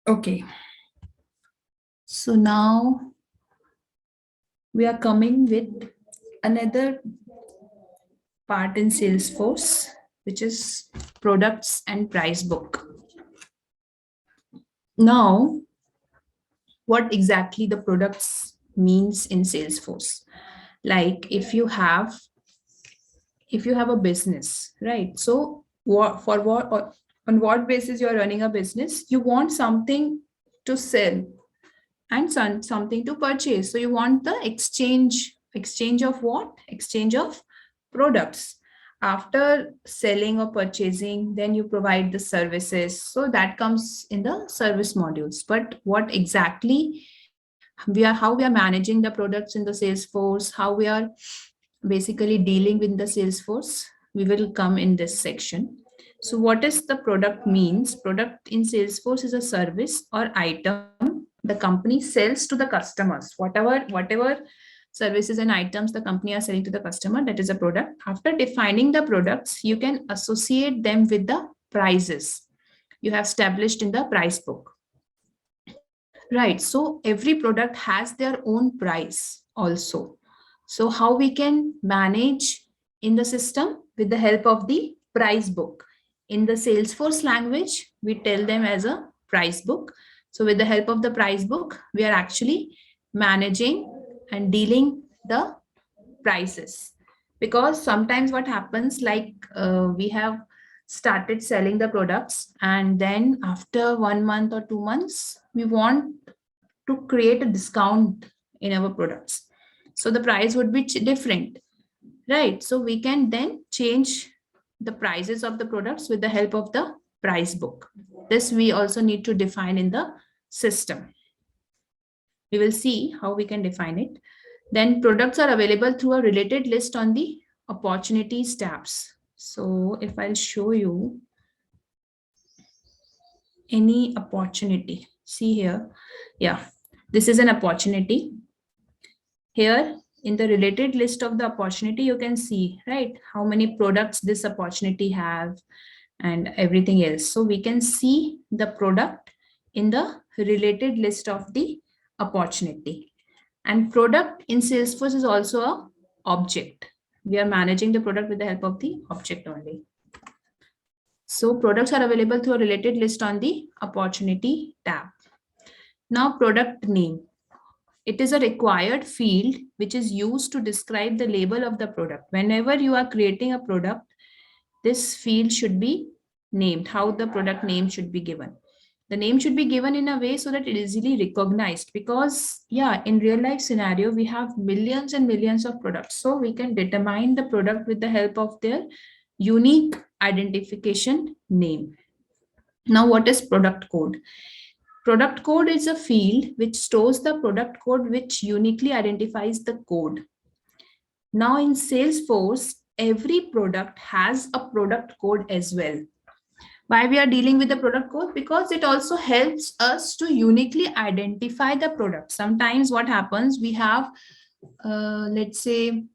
Okay, so now we are coming with another part in Salesforce, which is products and price book. Now, what exactly the products means in Salesforce? Like if you have a business, right? So what for what or on what basis you're running a business? You want something to sell and something to purchase. So you want the exchange of what? Exchange of products. After selling or purchasing, then you provide the services. So that comes in the service modules. But what exactly how we are managing the products in the Salesforce, how we are basically dealing with the Salesforce, we will come in this section. So what is the product means? Product in Salesforce is a service or item the company sells to the customers. Whatever services and items the company are selling to the customer, that is a product. After defining the products, you can associate them with the prices you have established in the price book. Right. So every product has their own price also. So how we can manage in the system with the help of the price book. In the Salesforce language, we tell them as a price book. So with the help of the price book, we are actually managing and dealing the prices. Because sometimes what happens, like we have started selling the products, and then after 1 month or 2 months, we want to create a discount in our products. So the price would be different, right? So we can then change the prices of the products with the help of the price book. This we also need to define in the system. We will see how we can define it. Then products are available through a related list on the opportunities tabs. So if I'll show you any opportunity, see here, yeah, this is an opportunity. Here in the related list of the opportunity, you can see, right, how many products this opportunity have and everything else. So we can see the product in the related list of the opportunity. And product in Salesforce is also a object. We are managing the product with the help of the object only. So products are available through a related list on the opportunity tab. Now product name. It is a required field which is used to describe the label of the product. Whenever you are creating a product, this field should be named, how the product name should be given. The name should be given in a way so that it is easily recognized, because yeah, in real life scenario, we have millions and millions of products. So we can determine the product with the help of their unique identification name. Now, what is product code? Product code is a field which stores the product code which uniquely identifies the code. Now in Salesforce, every product has a product code as well. Why we are dealing with the product code? Because it also helps us to uniquely identify the product. Sometimes what happens, we have, let's say,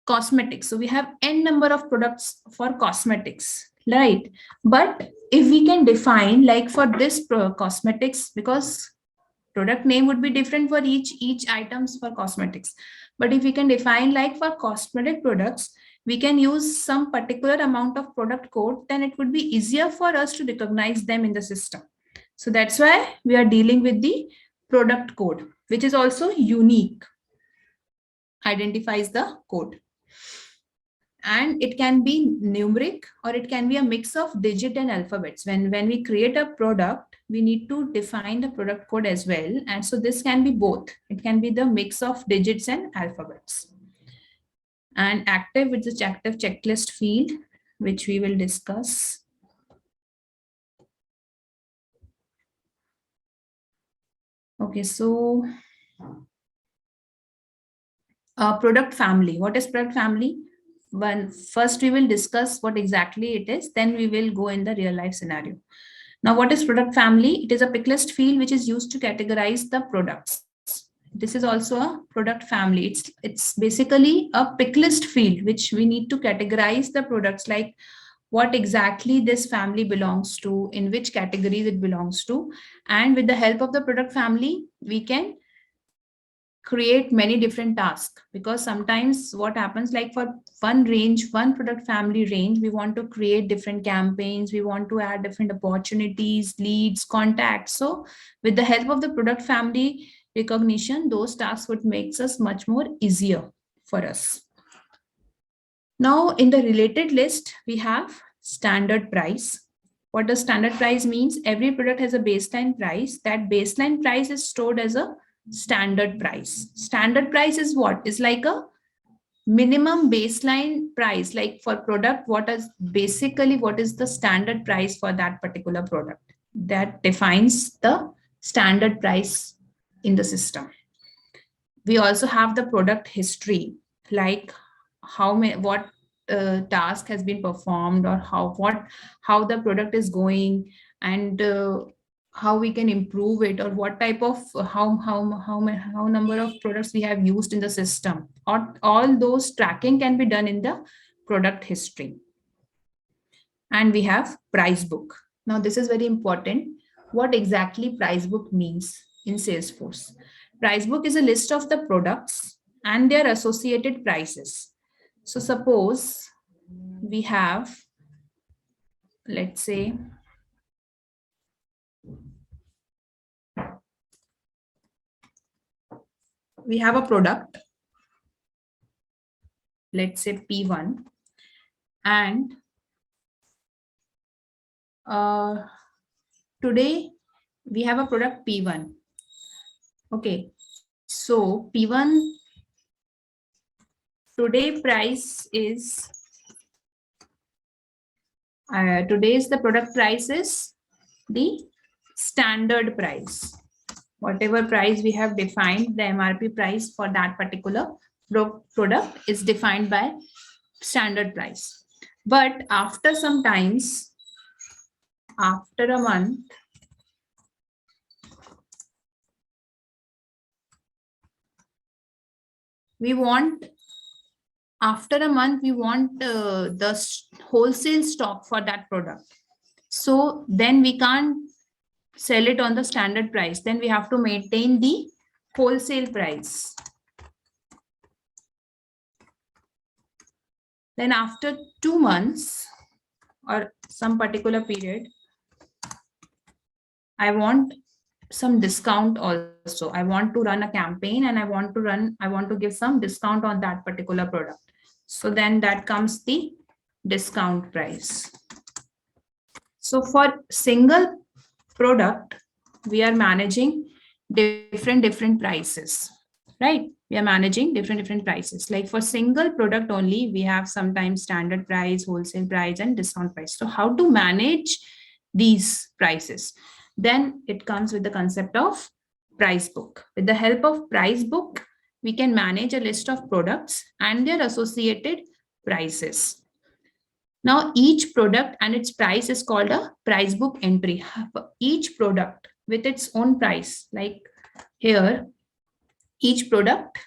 cosmetics. So we have n number of products for cosmetics, right? But if we can define, like for this cosmetics, because product name would be different for each items for cosmetics, but if we can define, like for cosmetic products, we can use some particular amount of product code, then it would be easier for us to recognize them in the system. So that's why we are dealing with the product code, which is also unique, identifies the code. And it can be numeric or it can be a mix of digit and alphabets. When we create a product, we need to define the product code as well, and so this can be both. It can be the mix of digits and alphabets. And active, which is active checklist field, which we will discuss. Okay, so product family. What is product family? First we will discuss what exactly it is, then we will go in the real life scenario. Now, what is product family? It is a pick list field which is used to categorize the products. This is also a product family. It's basically a pick list field which we need to categorize the products, like what exactly this family belongs to, in which categories it belongs to. And with the help of the product family, we can create many different tasks, because sometimes what happens, like for one range, one product family range, we want to create different campaigns, we want to add different opportunities, leads, contacts. So with the help of the product family recognition, those tasks would makes us much more easier for us. Now in the related list, we have standard price. What does standard price means? Every product has a baseline price. That baseline price is stored as a standard price. Standard price is what? Is like a minimum baseline price. Like for product, what is the standard price for that particular product? That defines the standard price in the system. We also have the product history, like what task has been performed, or how the product is going, and how we can improve it, or what type of how number of products we have used in the system, or all those tracking can be done in the product history. And we have price book. Now this is very important. What exactly price book means in Salesforce? Price book is a list of the products and their associated prices. So suppose we have, let's say, we have a product, let's say P1, and today we have a product P1. Okay, so P1 today price is today's the product price is the standard price. Whatever price we have defined, the MRP price for that particular product is defined by standard price. But after some times, after a month, we want the wholesale stock for that product. So then we can't sell it on the standard price. Then we have to maintain the wholesale price. Then after 2 months or some particular period, I want some discount also. I want to run a campaign, and I want to give some discount on that particular product. So then that comes the discount price. So for single product, we are managing different prices, right? We are managing different prices. Like for single product only, we have sometimes standard price, wholesale price, and discount price. So how to manage these prices? Then it comes with the concept of price book. With the help of price book, we can manage a list of products and their associated prices. Now, each product and its price is called a price book entry. Each product with its own price, like here, each product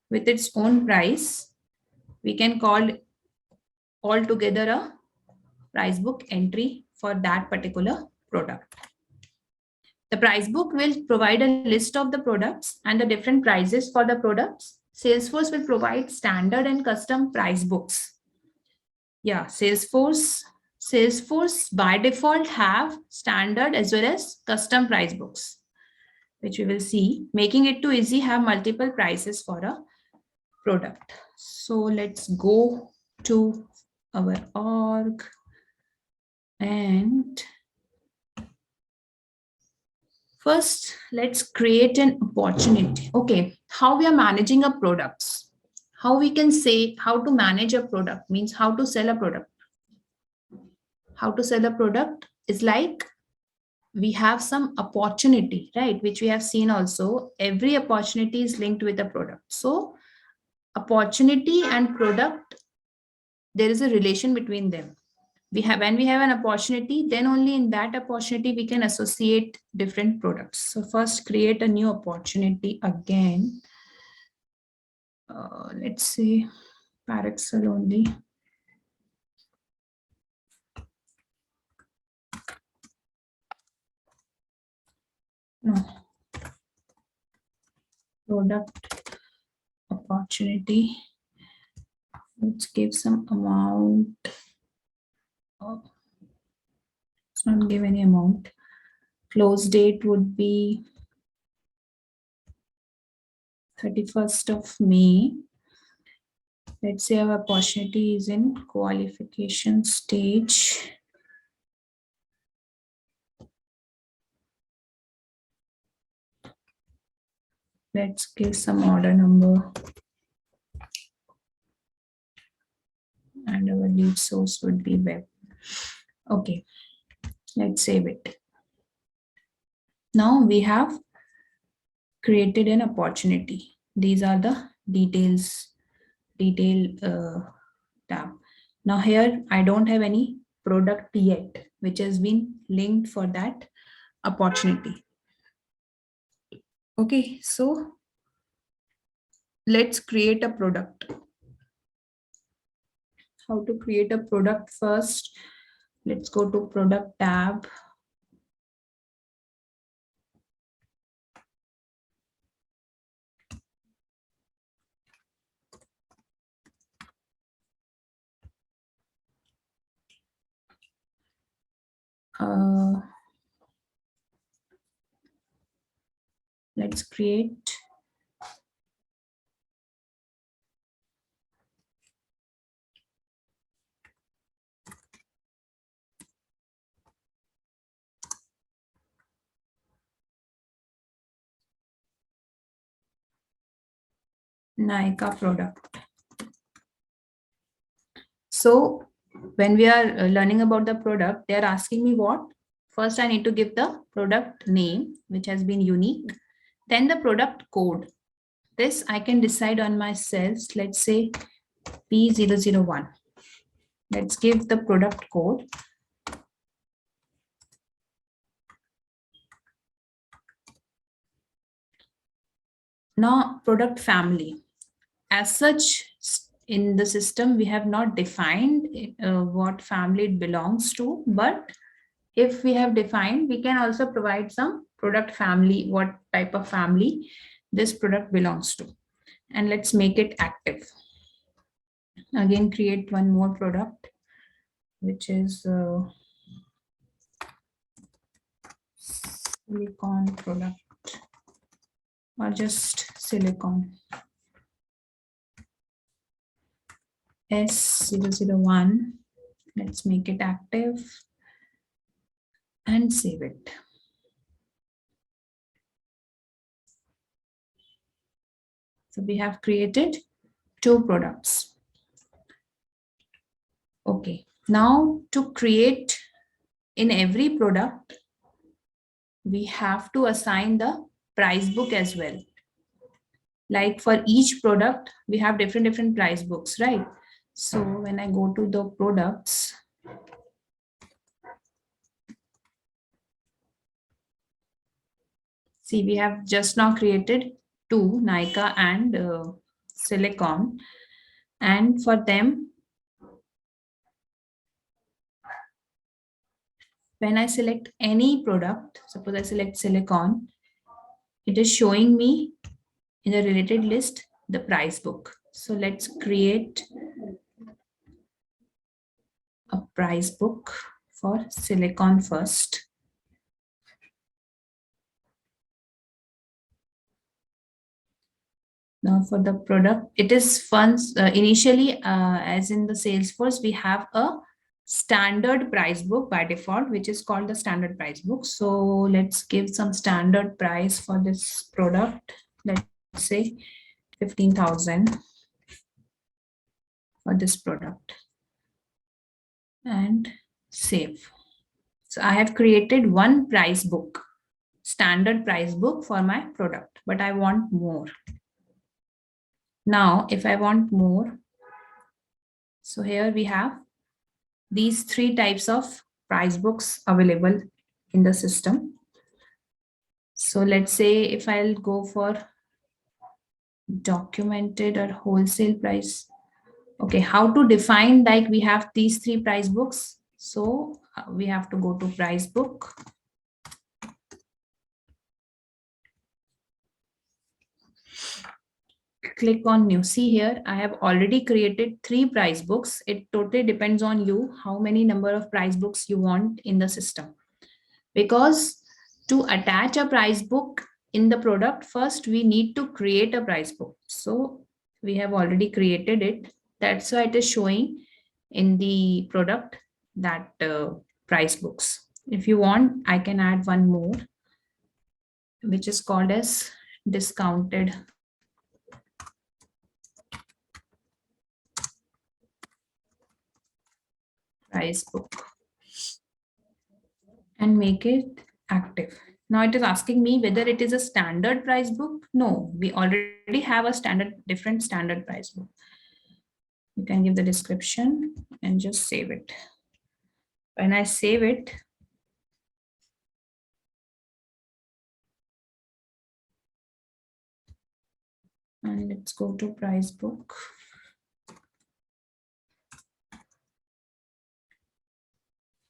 with its own price, we can call altogether a price book entry for that particular product. The price book will provide a list of the products and the different prices for the products. Salesforce will provide standard and custom price books. Yeah, Salesforce by default have standard as well as custom price books, which we will see. Making it too easy, have multiple prices for a product. So let's go to our org and first let's create an opportunity. Okay, how we are managing our products. How we can say how to manage a product means how to sell a product. How to sell a product is like we have some opportunity, right? Which we have seen also. Every opportunity is linked with a product. So opportunity and product, there is a relation between them. When we have an opportunity, then only in that opportunity we can associate different products. So first create a new opportunity again. Let's say Parexel only. No. Product opportunity. Let's give some amount. Oh, let's not give any amount. Close date would be 31st of May. Let's say our opportunity is in qualification stage. Let's give some order number. And our lead source would be web. Okay, let's save it. Now we have created an opportunity. These are the detail tab. Now here I don't have any product yet, which has been linked for that opportunity. Okay, so let's create a product. How to create a product first? Let's go to product tab. Let's create Nykaa product. So when we are learning about the product, they are asking me what? First, I need to give the product name, which has been unique. Then the product code. This I can decide on myself. Let's say P001. Let's give the product code. Now, product family. As such, in the system, we have not defined what family it belongs to, but if we have defined, we can also provide some product family, what type of family this product belongs to. And let's make it active. Again, create one more product, which is silicone product, or just silicone. S001. Let's make it active and save it. So we have created 2 products. Okay, now to create in every product, we have to assign the price book as well. Like for each product, we have different price books, right? So when I go to the products, see, we have just now created 2, Nykaa and silicone. And for them, when I select any product, suppose I select silicone, it is showing me in the related list the price book. So let's create a price book for silicone first. Now for the product, it is funds initially, as in the Salesforce, we have a standard price book by default, which is called the standard price book. So let's give some standard price for this product. Let's say 15,000 for this product and save. So I have created one price book, standard price book for my product, but I want more. Now, if I want more, so here we have these 3 types of price books available in the system. So let's say if I'll go for documented or wholesale price. Okay, how to define, like we have these 3 price books. So we have to go to price book. Click on new. See here, I have already created 3 price books. It totally depends on you how many number of price books you want in the system. Because to attach a price book in the product, first we need to create a price book. So we have already created it. That's why it is showing in the product that price books. If you want, I can add one more, which is called as discounted price book, and make it active. Now it is asking me whether it is a standard price book. No, we already have a different standard price book. You can give the description and just save it. When I save it, and let's go to price book.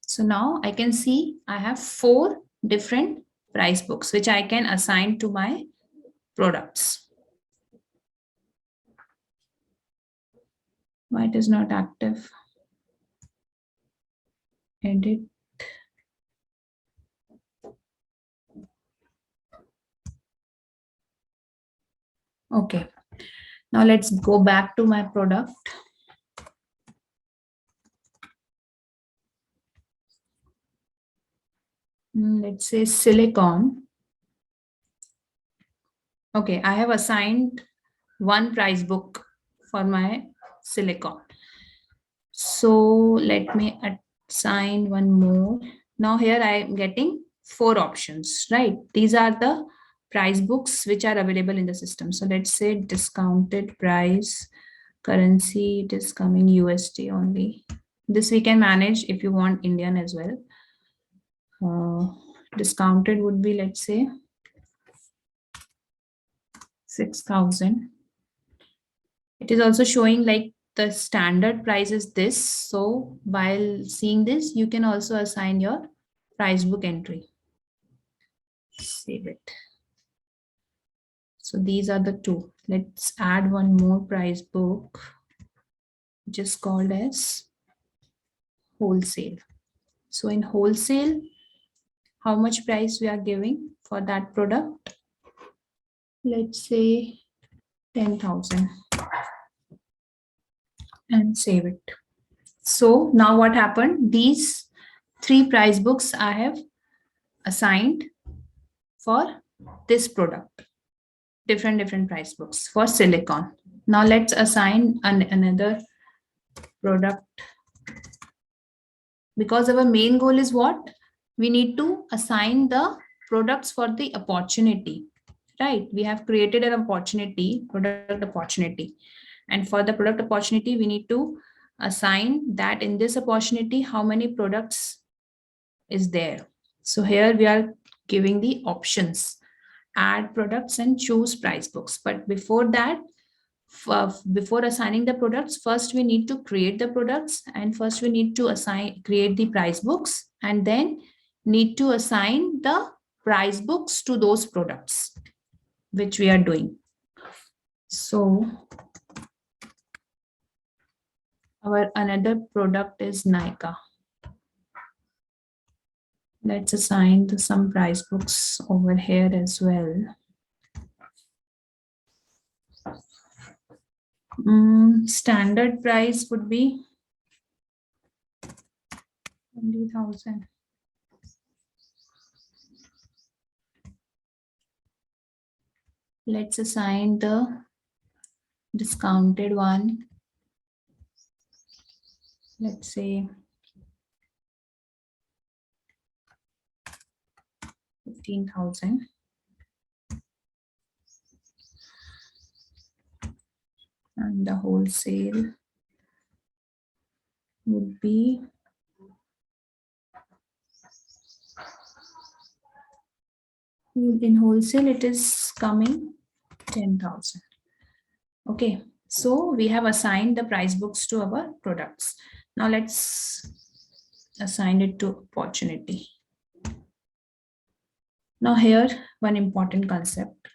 So now I can see I have 4 different price books which I can assign to my products. Why it is not active? Edit. Okay. Now let's go back to my product. Let's say silicone. Okay, I have assigned one price book for my silicone. So let me assign one more. Now here I am getting 4 options, right? These are the price books which are available in the system. So let's say discounted price, currency, it is coming USD only. This we can manage if you want Indian as well. Discounted would be, let's say, 6,000. It is also showing like the standard price is this. So while seeing this, you can also assign your price book entry. Save it. So these are the 2. Let's add one more price book, which is called as wholesale. So in wholesale, how much price we are giving for that product? Let's say 10,000 and save it. So now what happened? These 3 price books I have assigned for this product, different price books for silicone. Now let's assign another product, because our main goal is what? We need to assign the products for the opportunity, right? We have created an opportunity, product opportunity. And for the product opportunity, we need to assign that in this opportunity, how many products is there. So here we are giving the options, add products and choose price books. But before that, before assigning the products, first we need to create the products, and first we need to create the price books, and then need to assign the price books to those products, which we are doing. So our another product is Nika. Let's assign some price books over here as well. Standard price would be 20,000. Let's assign the discounted one. Let's say 15,000. And the wholesale would be in wholesale, it is coming 10,000. Okay, so we have assigned the price books to our products. Now let's assign it to opportunity. Now here, one important concept.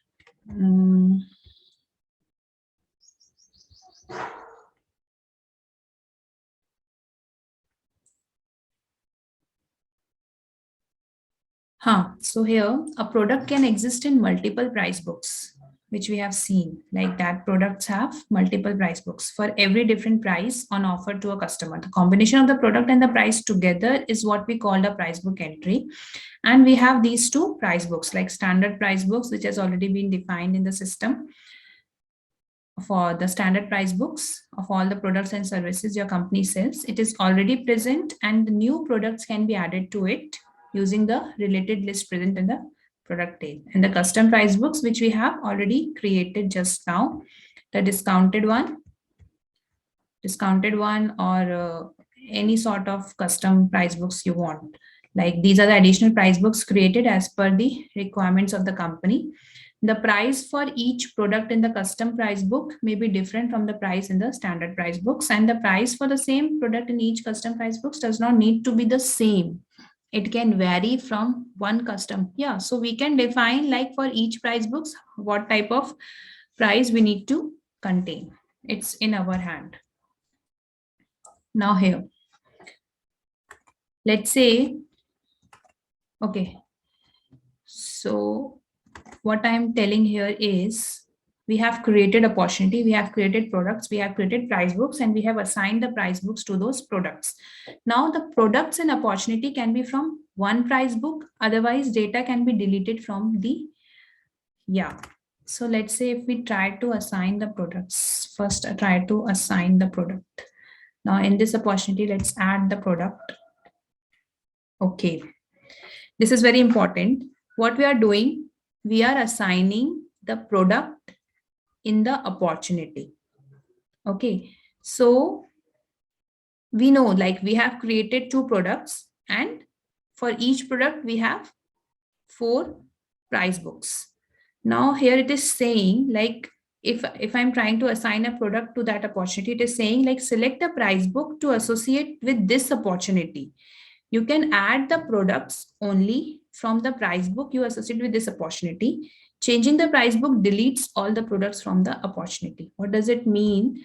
So here a product can exist in multiple price books, which we have seen, like that products have multiple price books for every different price on offer to a customer. The combination of the product and the price together is what we call the price book entry. And we have these two price books, like standard price books, which has already been defined in the system. For the standard price books of all the products and services your company sells, it is already present, and the new products can be added to it using the related list present in the product table. And the custom price books, which we have already created just now, the discounted one, or any sort of custom price books you want. Like these are the additional price books created as per the requirements of the company. The price for each product in the custom price book may be different from the price in the standard price books, and the price for the same product in each custom price books does not need to be the same. It can vary from one custom. Yeah, so we can define, like, for each price books what type of price we need to contain. It's in our hand. Now here, let's say, okay, so what I'm telling here is we have created opportunity, we have created products, we have created price books, and we have assigned the price books to those products. Now the products and opportunity can be from one price book, otherwise data can be deleted from the, yeah. So let's say if we try to assign the products, first I try to assign the product. Now in this opportunity, let's add the product. Okay, this is very important. What we are doing, we are assigning the product in the opportunity. Okay, so we know, like, we have created two products, and for each product we have 4 price books. Now here it is saying, like, if I'm trying to assign a product to that opportunity, it is saying, like, select a price book to associate with this opportunity. You can add the products only from the price book you associate with this opportunity. Changing the price book deletes all the products from the opportunity. What does it mean?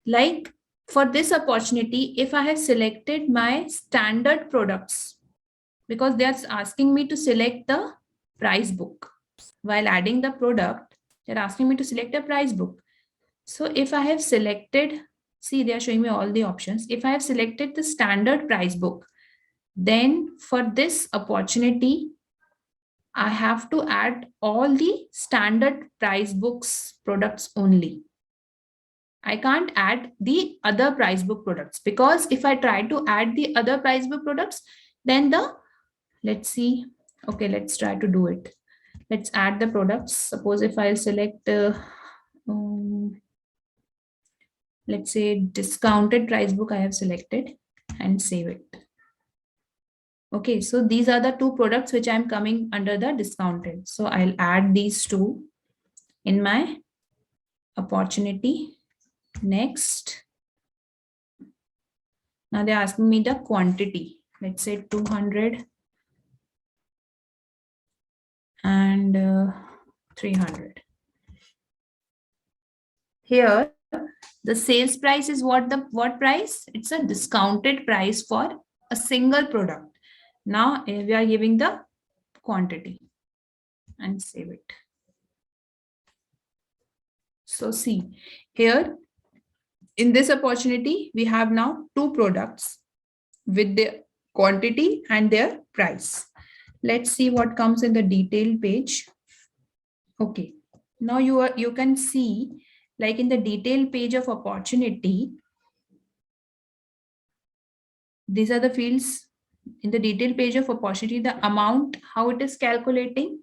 Like, for this opportunity, if I have selected my standard products, because they are asking me to select the price book while adding the product, they're asking me to select a price book. So if I have selected, see, they are showing me all the options. If I have selected the standard price book, then for this opportunity, I have to add all the standard price books products only. I can't add the other price book products, because if I try to add the other price book products, then let's see, okay, let's try to do it. Let's add the products. Suppose if I'll select, let's say discounted price book I have selected, and save it. Okay, so these are the two products which I'm coming under the discounted. So I'll add these two in my opportunity. Next, now they're asking me the quantity. Let's say 200 and 300. Here, the sales price is what price? It's a discounted price for a single product. Now we are giving the quantity and save it. So see, here in this opportunity, we have now two products with their quantity and their price. Let's see what comes in the detailed page. Okay, now you can see, like, in the detailed page of opportunity, these are the fields. In the detailed page of opportunity, the amount, how it is calculating,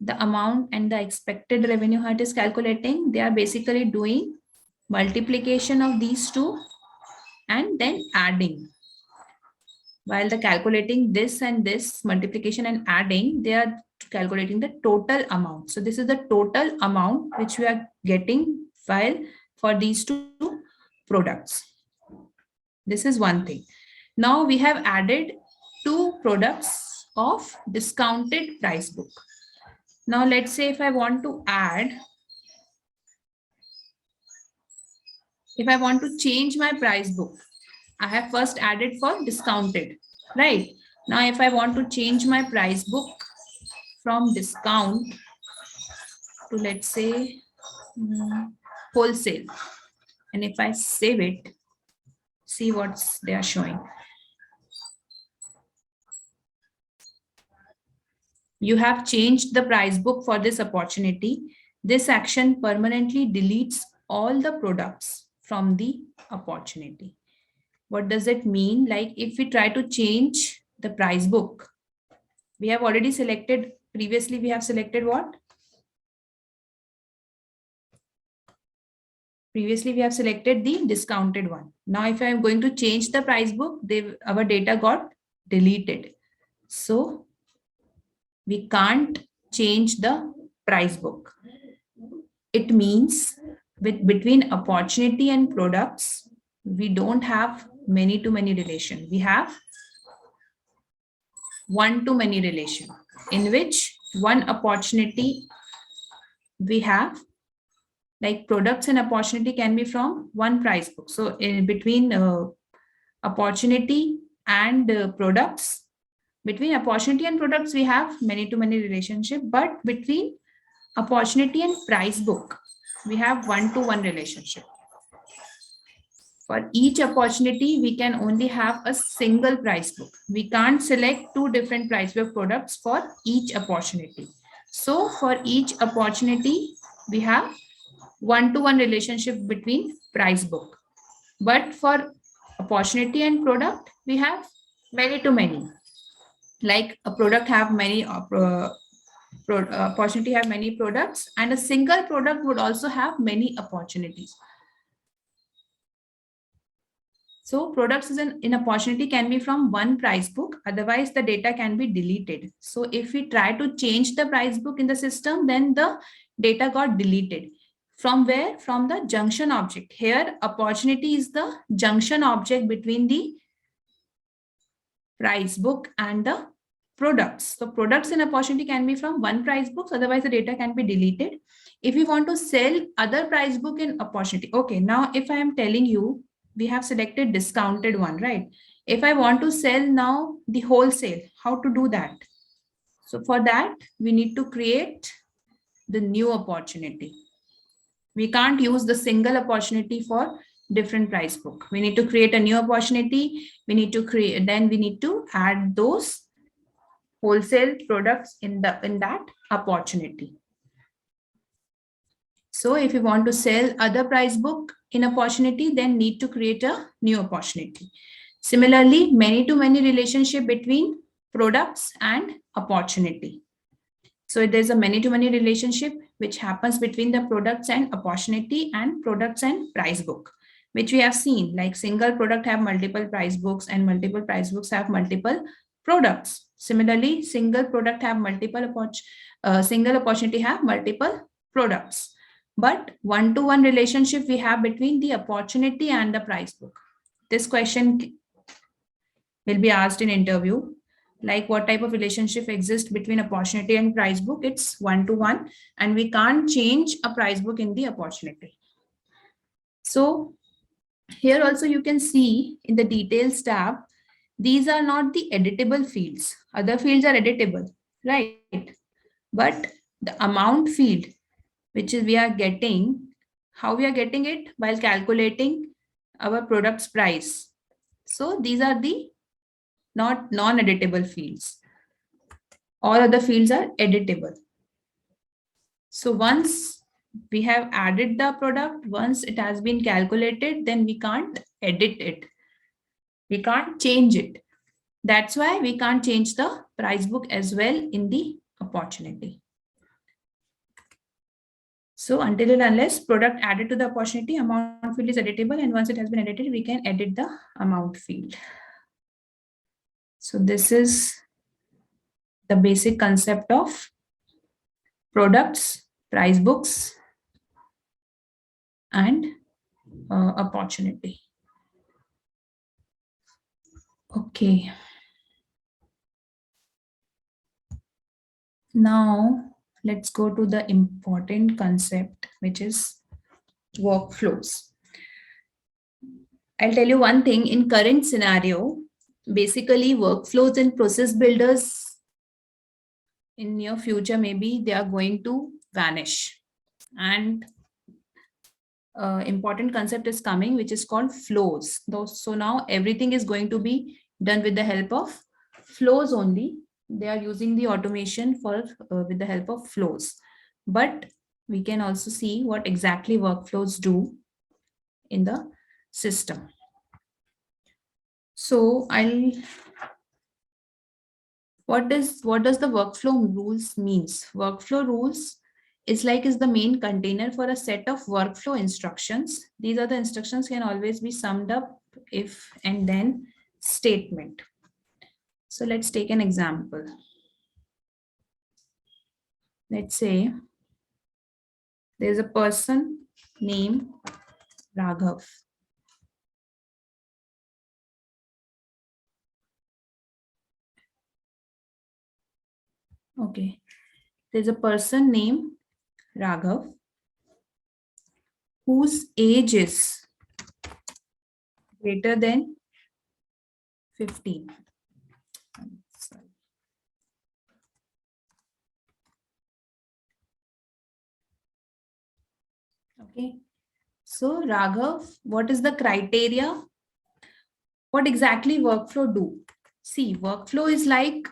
the amount and the expected revenue, how it is calculating, they are basically doing multiplication of these two and then adding. While the calculating this and this multiplication and adding, they are calculating the total amount. So this is the total amount which we are getting while for these two products. This is one thing. Now we have added two products of discounted price book. Now let's say if I want to add if I want to change my price book, I have first added for discounted, right? Now, if I want to change my price book from discount to, let's say, wholesale, and if I save it, see what they are showing. You have changed the price book for this opportunity. This action permanently deletes all the products from the opportunity. What does it mean? Like if we try to change the price book, we have already selected, previously we have selected what? Previously we have selected the discounted one. Now if I am going to change the price book, our data got deleted. So we can't change the price book. It means between opportunity and products, we don't have many-to-many relation. We have one-to-many relation, in which one opportunity we have, like products and opportunity can be from one price book. So in between opportunity and products, between opportunity and products, we have many-to-many relationship, but between opportunity and price book, we have one-to-one relationship. For each opportunity, we can only have a single price book. We can't select two different price book products for each opportunity. So for each opportunity, we have one-to-one relationship between price book. But for opportunity and product, we have many-to-many. Like a product have many opportunity have many products, and a single product would also have many opportunities. So products in opportunity can be from one price book, otherwise the data can be deleted. So if we try to change the price book in the system, then the data got deleted. From where? From the junction object. Here opportunity is the junction object between the price book and the products. So products and opportunity can be from one price book, otherwise the data can be deleted. If we want to sell other price book in opportunity, okay, now if I am telling you, we have selected discounted one, right? If I want to sell now the wholesale, how to do that? So for that, we need to create the new opportunity. We can't use the single opportunity for different price book. We need to create a new opportunity. We need to create, then we need to add those wholesale products in that opportunity. So if you want to sell other price book in opportunity, then need to create a new opportunity. Similarly, many-to-many relationship between products and opportunity. So there's a many-to-many relationship which happens between the products and opportunity and products and price book, which we have seen, like single product have multiple price books and multiple price books have multiple products. Similarly, single product have single opportunity have multiple products. But one-to-one relationship we have between the opportunity and the price book. This question will be asked in interview, like what type of relationship exists between opportunity and price book. It's one-to-one, and we can't change a price book in the opportunity. So here also you can see in the details tab, these are not the editable fields. Other fields are editable, right? But the amount field, which is we are getting, how we are getting it? While calculating our product's price. So these are the not non-editable fields. All other fields are editable. So once we have added the product, once it has been calculated, then we can't edit it. We can't change it. That's why we can't change the price book as well in the opportunity. So until and unless product added to the opportunity, amount field is editable, and once it has been edited, we can edit the amount field. So this is the basic concept of products, price books, and opportunity. Okay. Now let's go to the important concept, which is workflows. I'll tell you one thing. In current scenario, basically workflows and process builders in near future, maybe they are going to vanish. And important concept is coming, which is called flows. So now everything is going to be done with the help of flows only. They are using the automation for with the help of flows. But we can also see what exactly workflows do in the system. So what does the workflow rules means? Workflow rules is the main container for a set of workflow instructions. These are the instructions can always be summed up if and then statement. So let's take an example. Let's say there's a person named Raghav. Okay. There's a person named Raghav whose age is greater than 15. Okay. So Raghav, what is the criteria? What exactly workflow do? See, workflow is like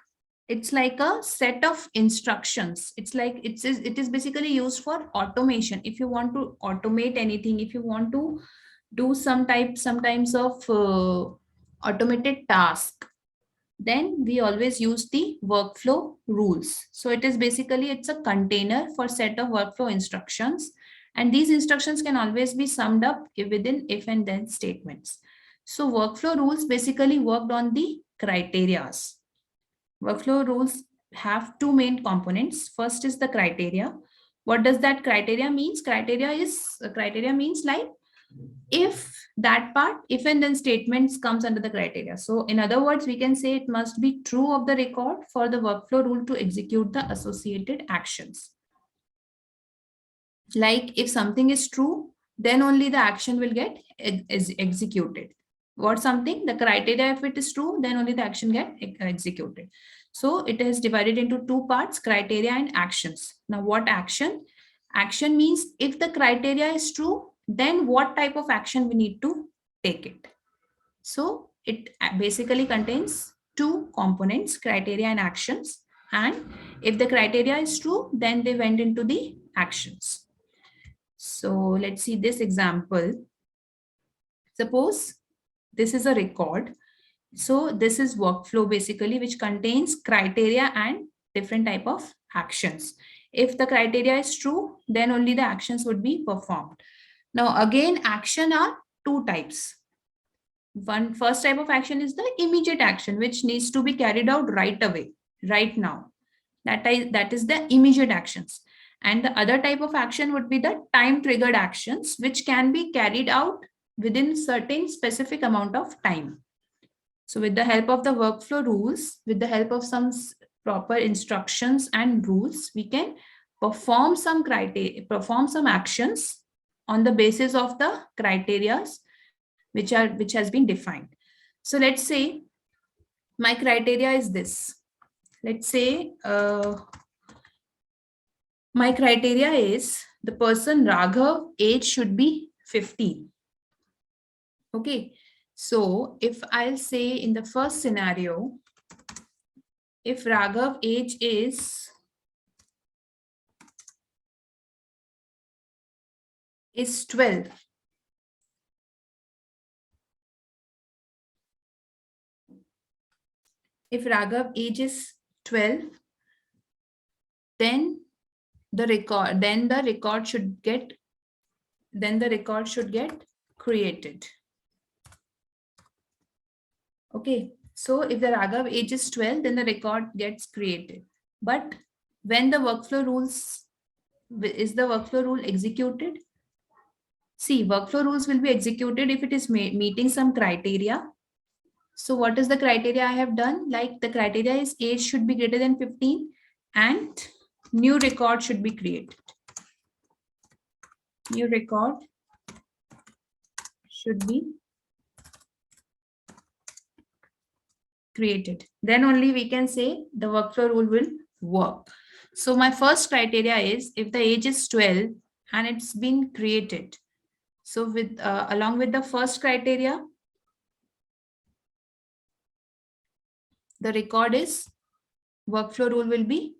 it's like a set of instructions. It is basically used for automation. If you want to automate anything, if you want to do sometimes of automated task, then we always use the workflow rules. So it is basically it's a container for set of workflow instructions, and these instructions can always be summed up within if and then statements. So workflow rules basically worked on the criterias. Workflow rules have two main components. First is the criteria. What does that criteria means? Criteria means like if that part, if and then statements comes under the criteria. So in other words, we can say it must be true of the record for the workflow rule to execute the associated actions. Like if something is true, then only the action will get executed. What something? The criteria, if it is true, then only the action get executed. So it is divided into two parts, criteria and actions. Now what action? Action means if the criteria is true, then what type of action we need to take it. So it basically contains two components, criteria and actions. And if the criteria is true, then they went into the actions. So let's see this example. Suppose this is a record. So this is workflow basically, which contains criteria and different type of actions. If the criteria is true, then only the actions would be performed. Now again, action are two types. One first type of action is the immediate action, which needs to be carried out right away, right now. That is the immediate actions. And the other type of action would be the time triggered actions, which can be carried out within certain specific amount of time. So with the help of the workflow rules, with the help of some proper instructions and rules, we can perform some actions on the basis of the criteria which has been defined. So let's say my criteria is this. Let's say my criteria is the person Raghav age should be 15. Okay. So if I'll say in the first scenario, if Raghav age is 12. If Raghav age is 12, then the record should get created. Okay, so if the Raghav age is 12, then the record gets created. But when the workflow rules, is the workflow rule executed? See, workflow rules will be executed if it is meeting some criteria. So what is the criteria I have done? Like the criteria is age should be greater than 15 and new record should be created. New record should be created. Then only we can say the workflow rule will work. So my first criteria is if the age is 12 and it's been created. So with along with the first criteria, the record is workflow rule will be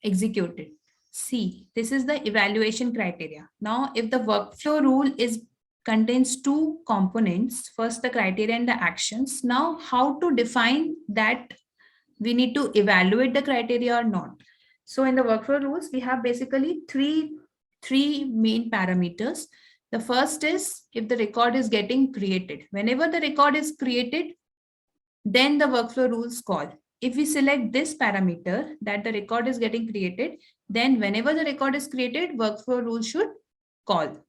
executed. C, this is the evaluation criteria. Now, if the workflow rule is contains two components, first the criteria and the actions. Now, how to define that we need to evaluate the criteria or not? So in the workflow rules, we have basically three main parameters. The first is if the record is getting created. Whenever the record is created, then the workflow rules call. If we select this parameter that the record is getting created, then whenever the record is created, workflow rule should call.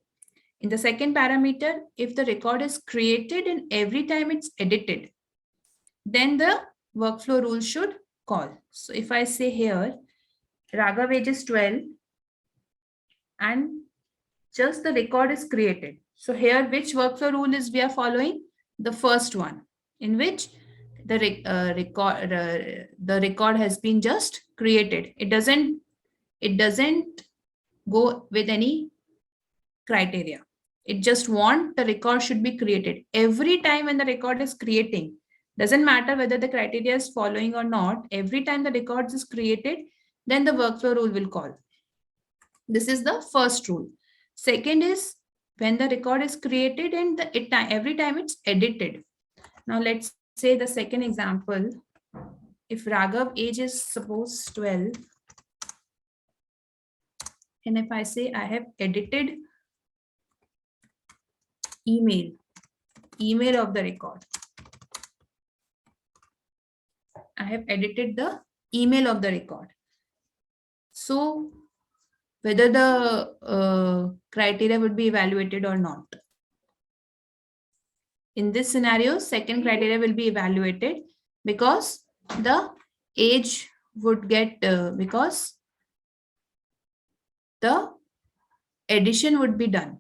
In the second parameter, if the record is created and every time it's edited, then the workflow rule should call. So if I say here, Raghav age is 12 and just the record is created. So here, which workflow rule is we are following? The first one, in which the record has been just created. It doesn't go with any criteria. It just want the record should be created. Every time when the record is creating, doesn't matter whether the criteria is following or not, every time the record is created, then the workflow rule will call. This is the first rule. Second is when the record is created and every time it's edited. Now let's say the second example. If Raghav age is suppose 12, and if I say I have edited email of the record. I have edited the email of the record. So whether the criteria would be evaluated or not. In this scenario, second criteria will be evaluated because the age would get, because the addition would be done.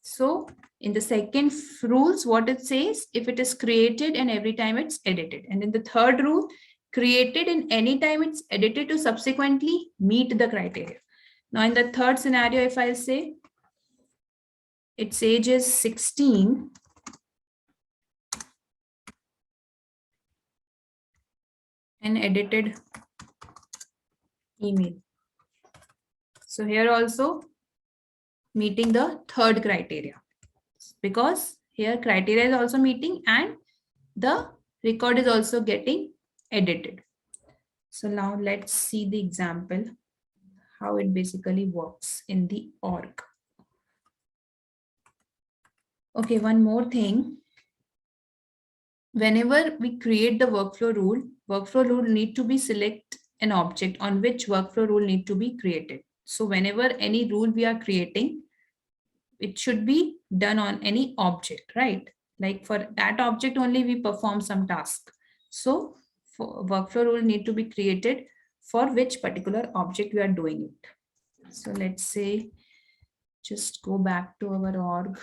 So in the second rules, what it says, if it is created and every time it's edited. And in the third rule, created and any time it's edited to subsequently meet the criteria. Now in the third scenario, if I say its age is 16, and edited email. So here also meeting the third criteria, because here criteria is also meeting and the record is also getting edited. So now let's see the example, how it basically works in the org. Okay, one more thing. Whenever we create the workflow rule need to be select an object on which workflow rule need to be created. So whenever any rule we are creating, it should be done on any object, right? Like for that object only we perform some task. So for workflow rule need to be created for which particular object we are doing it. So let's say, just go back to our org.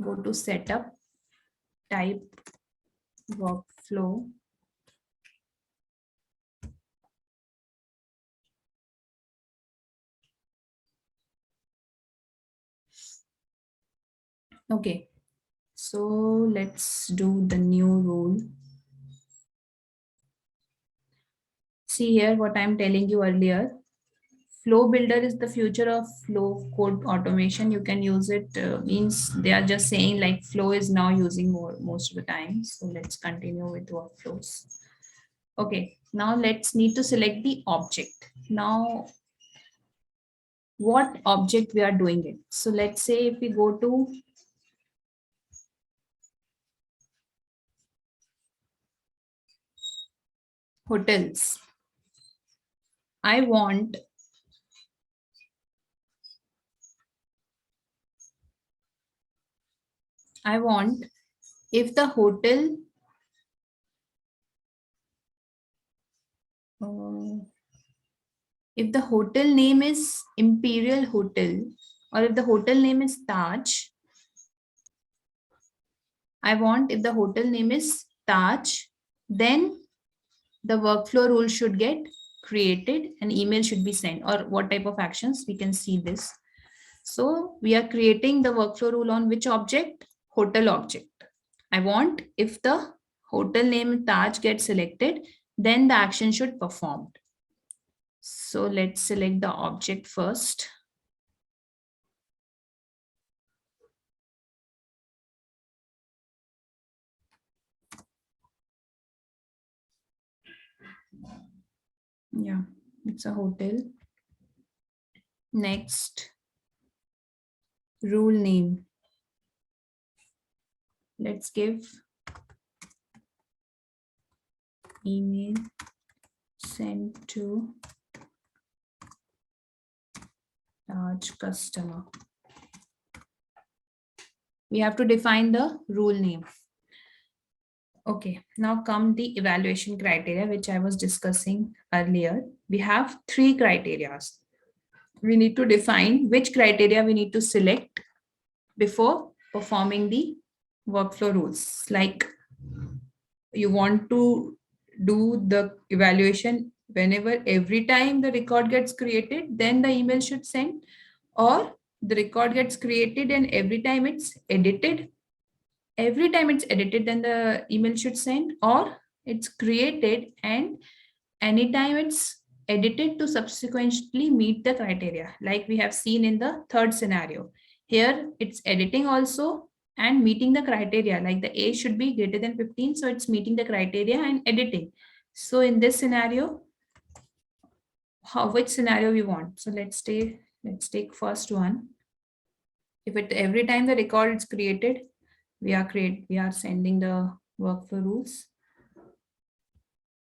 Go to setup, type workflow. Okay, so let's do the new rule. See here what I'm telling you earlier. Flow Builder is the future of flow code automation. You can use it, means they are just saying like flow is now using most of the time. So let's continue with workflows. Okay, now let's need to select the object. Now, what object we are doing it? So let's say if we go to hotels, I want if the hotel if the hotel name is Imperial Hotel, or if the hotel name is Taj, I want if the hotel name is Taj, then the workflow rule should get created and email should be sent, or what type of actions we can see this. So we are creating the workflow rule on which object? Hotel object. I want if the hotel name Taj gets selected, then the action should performed. So let's select the object first. Yeah, it's a hotel. Next, rule name. Let's give email sent to Taj customer. We have to define the rule name. Okay, now come the evaluation criteria, which I was discussing earlier. We have three criteria. We need to define which criteria we need to select before performing the workflow rules. Like you want to do the evaluation whenever every time the record gets created, then the email should send, or the record gets created and every time it's edited, then the email should send, or it's created and anytime it's edited to subsequently meet the criteria, like we have seen in the third scenario. Here it's editing also and meeting the criteria, like the age should be greater than 15, so it's meeting the criteria and editing. So in this scenario, which scenario we want? So let's take first one. If it every time the record is created, we are sending the workflow rules.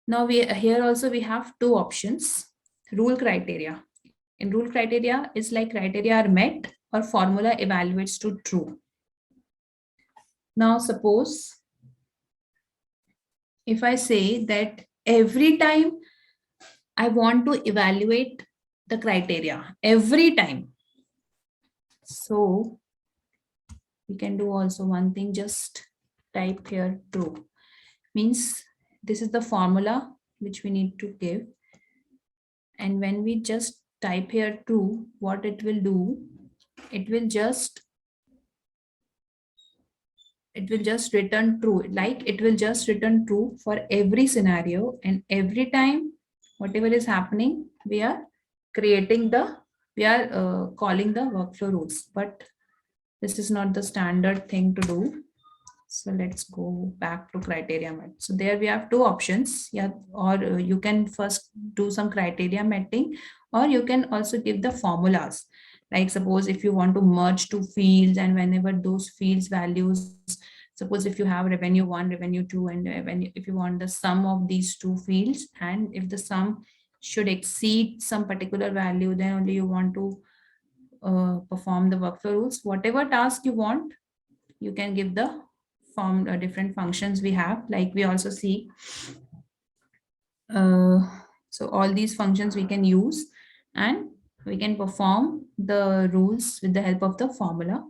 Now here also we have two options. Rule criteria. In rule criteria is like criteria are met or formula evaluates to true. Now suppose if I say that every time I want to evaluate the criteria, every time. So we can do also one thing, just type here true. Means this is the formula which we need to give. And when we just type here true, what it will do, it will just return true, like it will just return true for every scenario, and every time whatever is happening, we are calling the workflow rules. But this is not the standard thing to do. So let's go back to criteria met. So there we have two options. Yeah, or you can first do some criteria matching, or you can also give the formulas. Like suppose if you want to merge two fields, and whenever those fields values, suppose if you have revenue one, revenue two, and if you want the sum of these two fields, and if the sum should exceed some particular value, then only you want to perform the workflow rules. Whatever task you want, you can give the different functions we have, like we also see. uh, so all these functions we can use, and we can perform the rules with the help of the formula.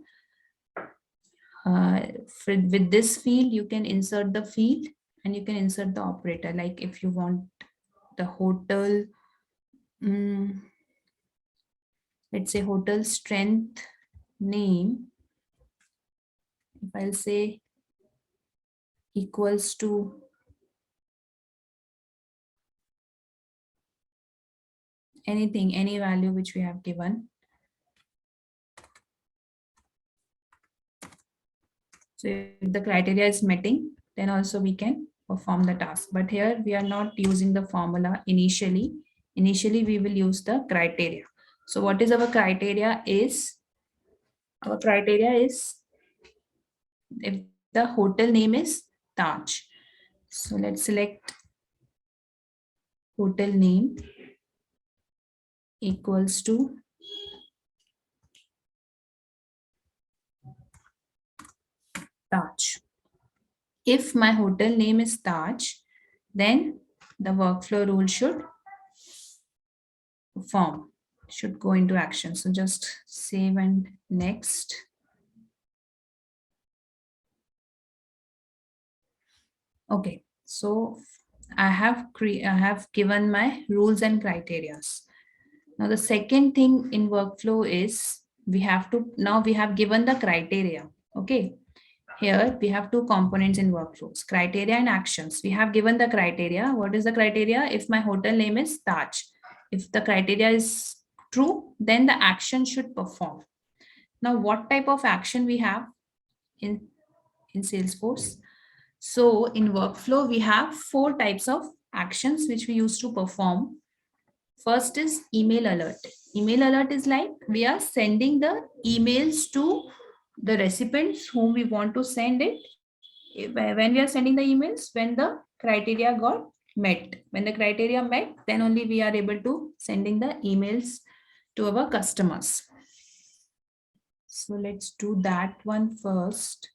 With this field you can insert the field and you can insert the operator, like if you want the hotel, mm, let's say hotel strength name, if I'll say equals to anything, any value which we have given. So if the criteria is meeting, then also we can perform the task. But here we are not using the formula initially. Initially, we will use the criteria. So what is our criteria is, our criteria is if the hotel name is Taj. So let's select hotel name equals to Taj. If my hotel name is Taj, then the workflow rule should perform, should go into action. So just save and next. Okay, so I have given my rules and criterias. Now the second thing in workflow is we have given the criteria. Okay, here we have two components in workflows, criteria and actions. We have given the criteria. What is the criteria? If my hotel name is Taj, if the criteria is true, then the action should perform. Now what type of action we have in Salesforce? So in workflow, we have four types of actions which we use to perform. First is email alert. Email alert is like we are sending the emails to the recipients whom we want to send it. When we are sending the emails, when the criteria got met. When the criteria met, then only we are able to sending the emails to our customers. So let's do that one first.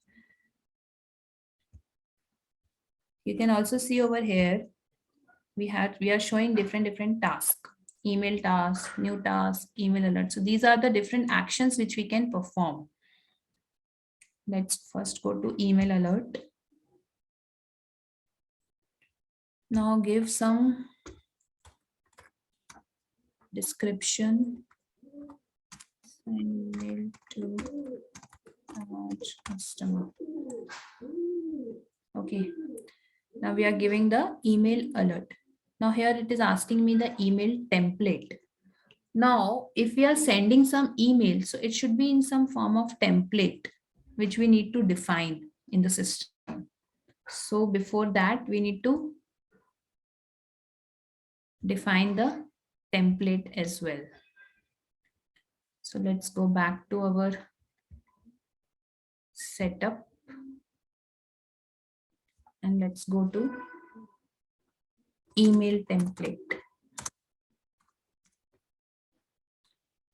You can also see over here, we are showing different tasks, email task, new task, email alert. So these are the different actions which we can perform. Let's first go to email alert. Now give some description. Send email to large customer. Okay. Now we are giving the email alert. Now here it is asking me the email template. Now, if we are sending some email, so it should be in some form of template, which we need to define in the system. So before that, we need to define the template as well. So let's go back to our setup and let's go to email template.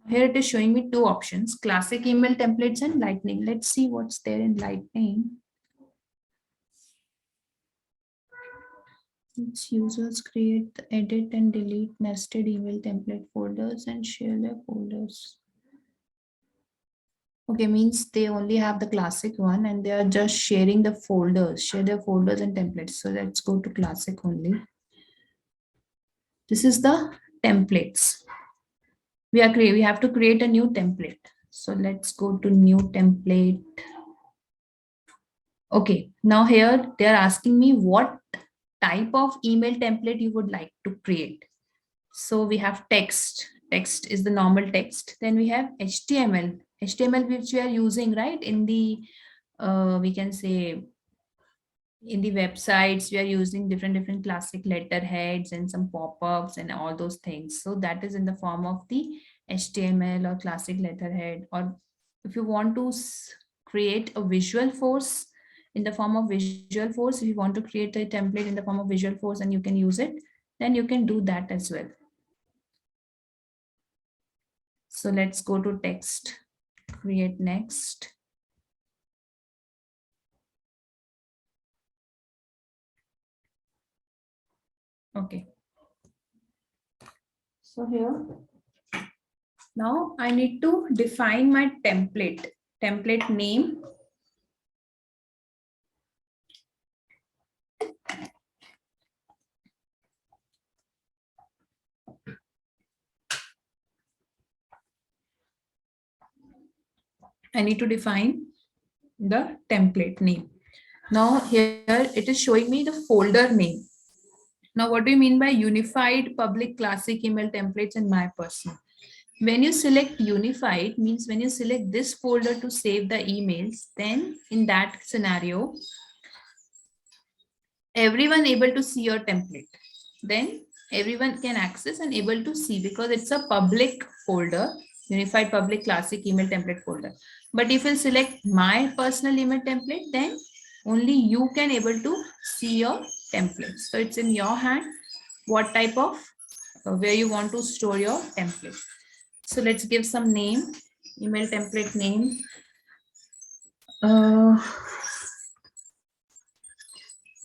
Here it is showing me two options, classic email templates and Lightning. Let's see what's there in Lightning. Its users create, edit and delete nested email template folders and share their folders. Okay, means they only have the classic one and they are just sharing the folders, share their folders and templates. So let's go to classic only. This is the templates. We have to create a new template. So let's go to new template. Okay, now here they are asking me what type of email template you would like to create. So we have text. Text is the normal text. Then we have HTML. HTML which we are using, right? In the, we can say, in the websites, we are using different classic letterheads and some pop-ups and all those things. So that is in the form of the HTML or classic letterhead. Or if you want to create a visual force in the form of visual force, if you want to create a template in the form of visual force and you can use it, then you can do that as well. So let's go to text, create next. Okay. So here, now I need to define my template name. I need to define the template name. Now here it is showing me the folder name. Now what do you mean by unified public classic email templates and my personal? When you select unified means when you select this folder to save the emails, then in that scenario, everyone able to see your template. Then everyone can access and able to see because it's a public folder, unified public classic email template folder. But if you select my personal email template, then only you can able to see your template. So it's in your hand what type of where you want to store your template. So let's give some name, email template name.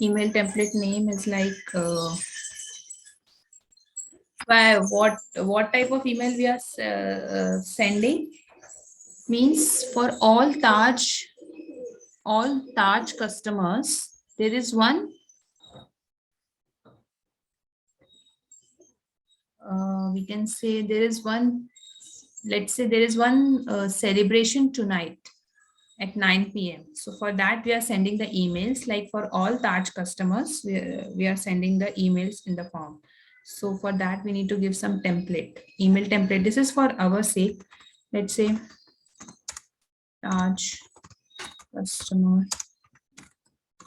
Email template name is like what type of email we are sending means for all Taj customers, there is one we can say there is one, let's say there is one celebration tonight at 9 p.m. So for that, we are sending the emails, like for all Taj customers, we are sending the emails in the form. So for that, we need to give some template, email template. This is for our sake. Let's say Taj customer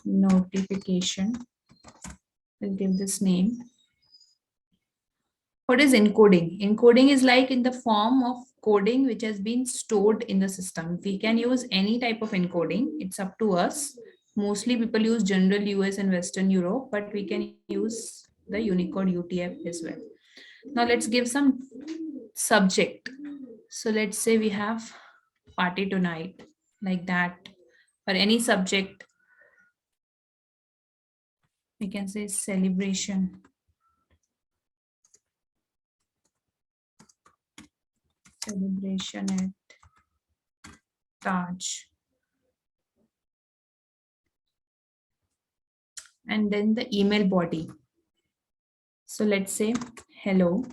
notification. We'll give this name. What is encoding? Encoding is like in the form of coding which has been stored in the system. We can use any type of encoding. It's up to us. Mostly people use general US and Western Europe, but we can use the Unicode UTF as well. Now let's give some subject. So let's say we have party tonight, like that, or any subject. We can say celebration. Celebration at Taj. And then the email body. So let's say hello,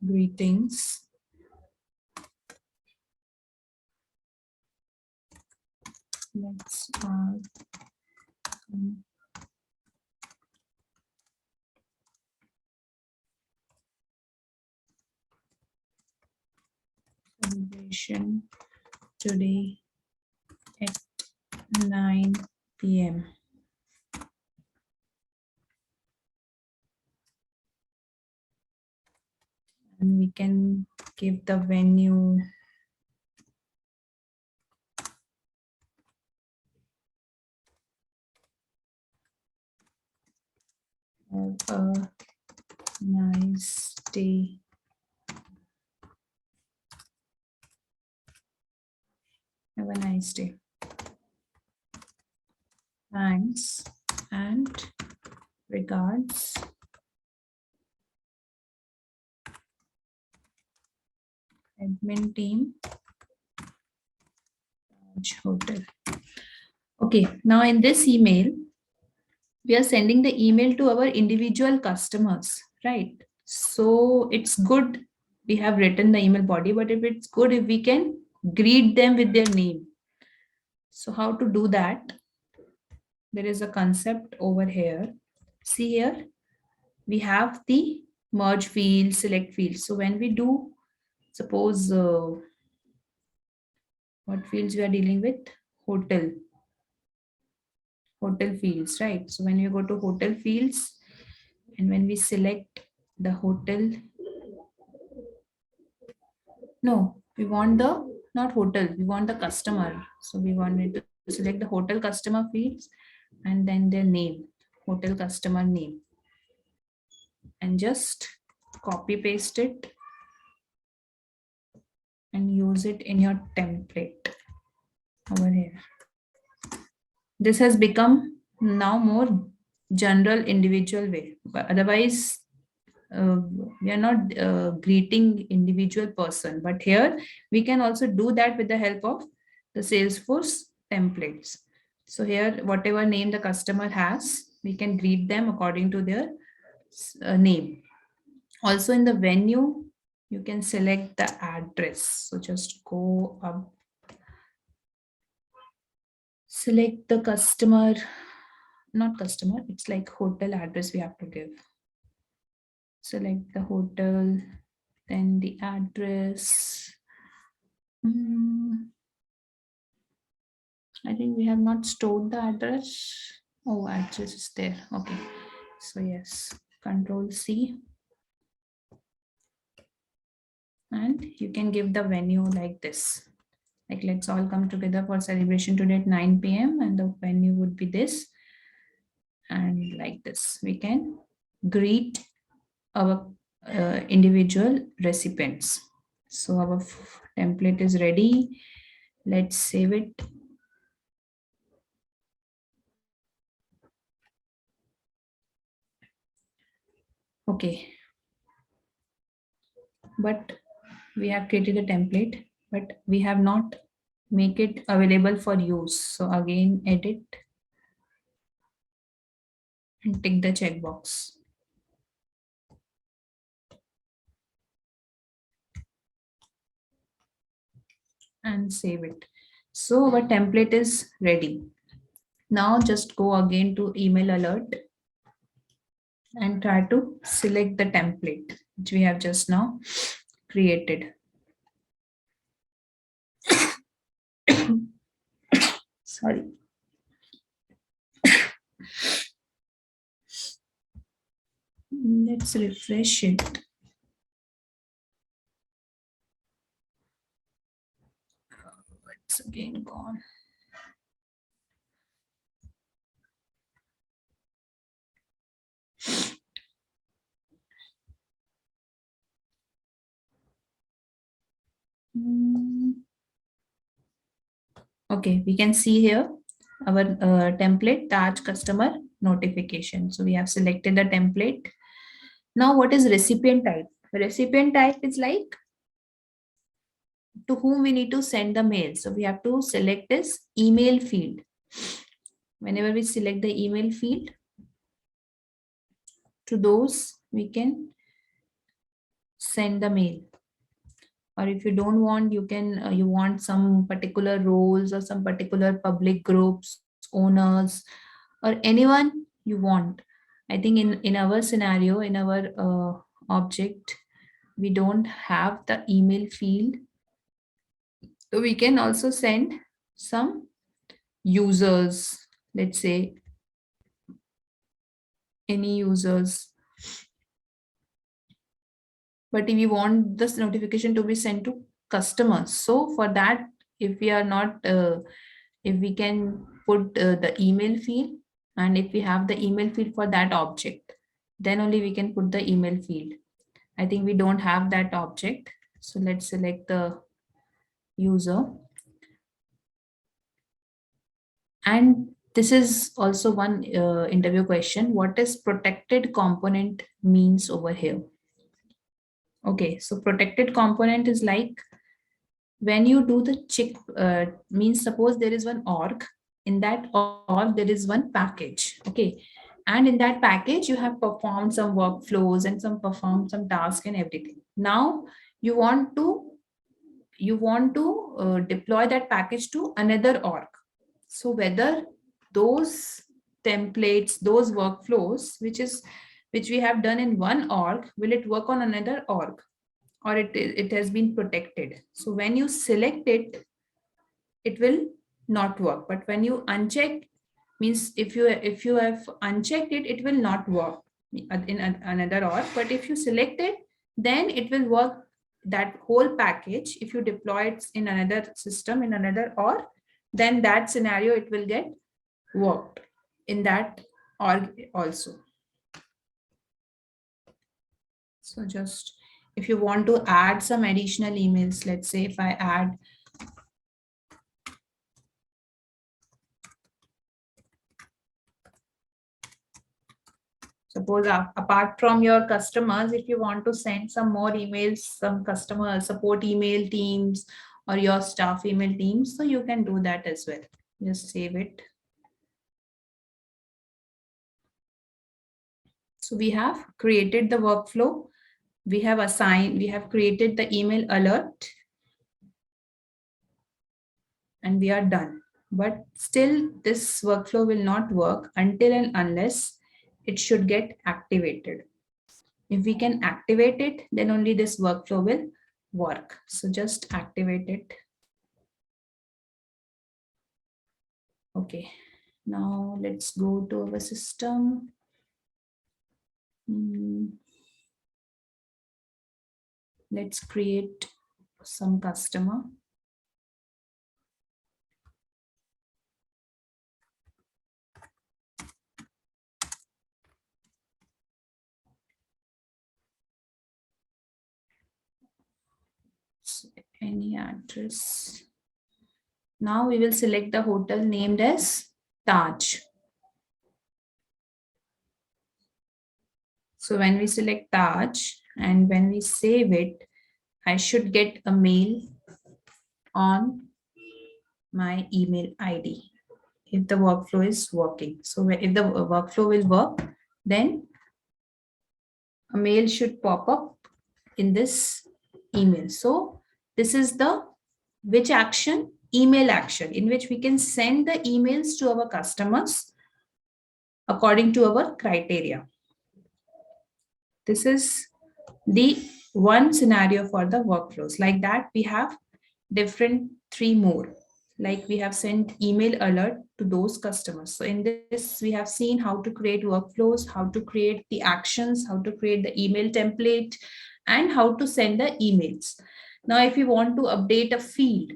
greetings, let's celebration today at 9 p.m. And we can give the venue. Have a nice day. Have a nice day. Thanks and regards. Admin team. Taj Hotel. Okay, now in this email, we are sending the email to our individual customers, right? So it's good we have written the email body, but if it's good if we can greet them with their name. So how to do that? There is a concept over here. See here, we have the merge field, select field. So when we do, suppose what fields we are dealing with? Hotel fields, right? So when you go to hotel fields and when we select the hotel, no, we want the, not hotel, we want the customer. So we wanted to select the hotel customer fields and then their name, hotel customer name, and just copy paste it and use it in your template over here. This has become now more general individual way, but otherwise we are not greeting individual person, but here we can also do that with the help of the Salesforce templates. So here, whatever name the customer has, we can greet them according to their name. Also in the venue, you can select the address. So just go up, select the customer, not customer, it's like hotel address we have to give. Select the hotel, then the address. I think we have not stored the address. Oh, address is there. Okay. So yes, Control C. And you can give the venue like this. Like let's all come together for celebration today at 9 p.m. and the venue would be this. And like this, we can greet our individual recipients. So our template is ready. Let's save it. Okay. But we have created a template, but we have not make it available for use. So again, edit and tick the checkbox and save it. So our template is ready. Now just go again to email alert and try to select the template which we have just now created. Sorry. Let's refresh it. It's again gone. Okay, we can see here our template Taj customer notification. So we have selected the template. Now what is recipient type? Recipient type is like to whom we need to send the mail. So we have to select this email field. Whenever we select the email field, to those we can send the mail. Or if you don't want, you can you want some particular roles or some particular public groups, owners, or anyone you want. I think in our scenario, in our object, we don't have the email field, so we can also send some users, let's say any users. But if we want this notification to be sent to customers, so for that, if we are not if we can put the email field, and if we have the email field for that object, then only we can put the email field. I think we don't have that object, so let's select the user. And this is also one interview question: what is protected component means over here? Okay, so protected component is like when you do the check, means suppose there is one org, in that org there is one package, okay, and in that package you have performed some workflows and some performed some task and everything. Now you want to deploy that package to another org. So whether those templates, those workflows which we have done in one org, will it work on another org, or it has been protected? So when you select it, it will not work. But when you uncheck, means if you have unchecked it, it will not work in another org. But if you select it, then it will work, that whole package. If you deploy it in another system, in another org, then that scenario it will get worked in that org also. So just if you want to add some additional emails, let's say if I add suppose apart from your customers, if you want to send some more emails, some customer support email teams or your staff email teams, so you can do that as well. Just save it. So we have created the workflow. We have created the email alert, and we are done. But still this workflow will not work until and unless it should get activated. If we can activate it, then only this workflow will work. So just activate it. Okay, now let's go to our system. Let's create some customer. Any address. Now we will select the hotel named as Taj. So when we select Taj and when we save it, I should get a mail on my email ID if the workflow is working. So if the workflow will work, then a mail should pop up in this email. So this is the which action? Email action, in which we can send the emails to our customers according to our criteria. This is the one scenario for the workflows. Like that, we have different three more. Like we have sent email alert to those customers. So in this, we have seen how to create workflows, how to create the actions, how to create the email template, and how to send the emails. Now, if you want to update a field,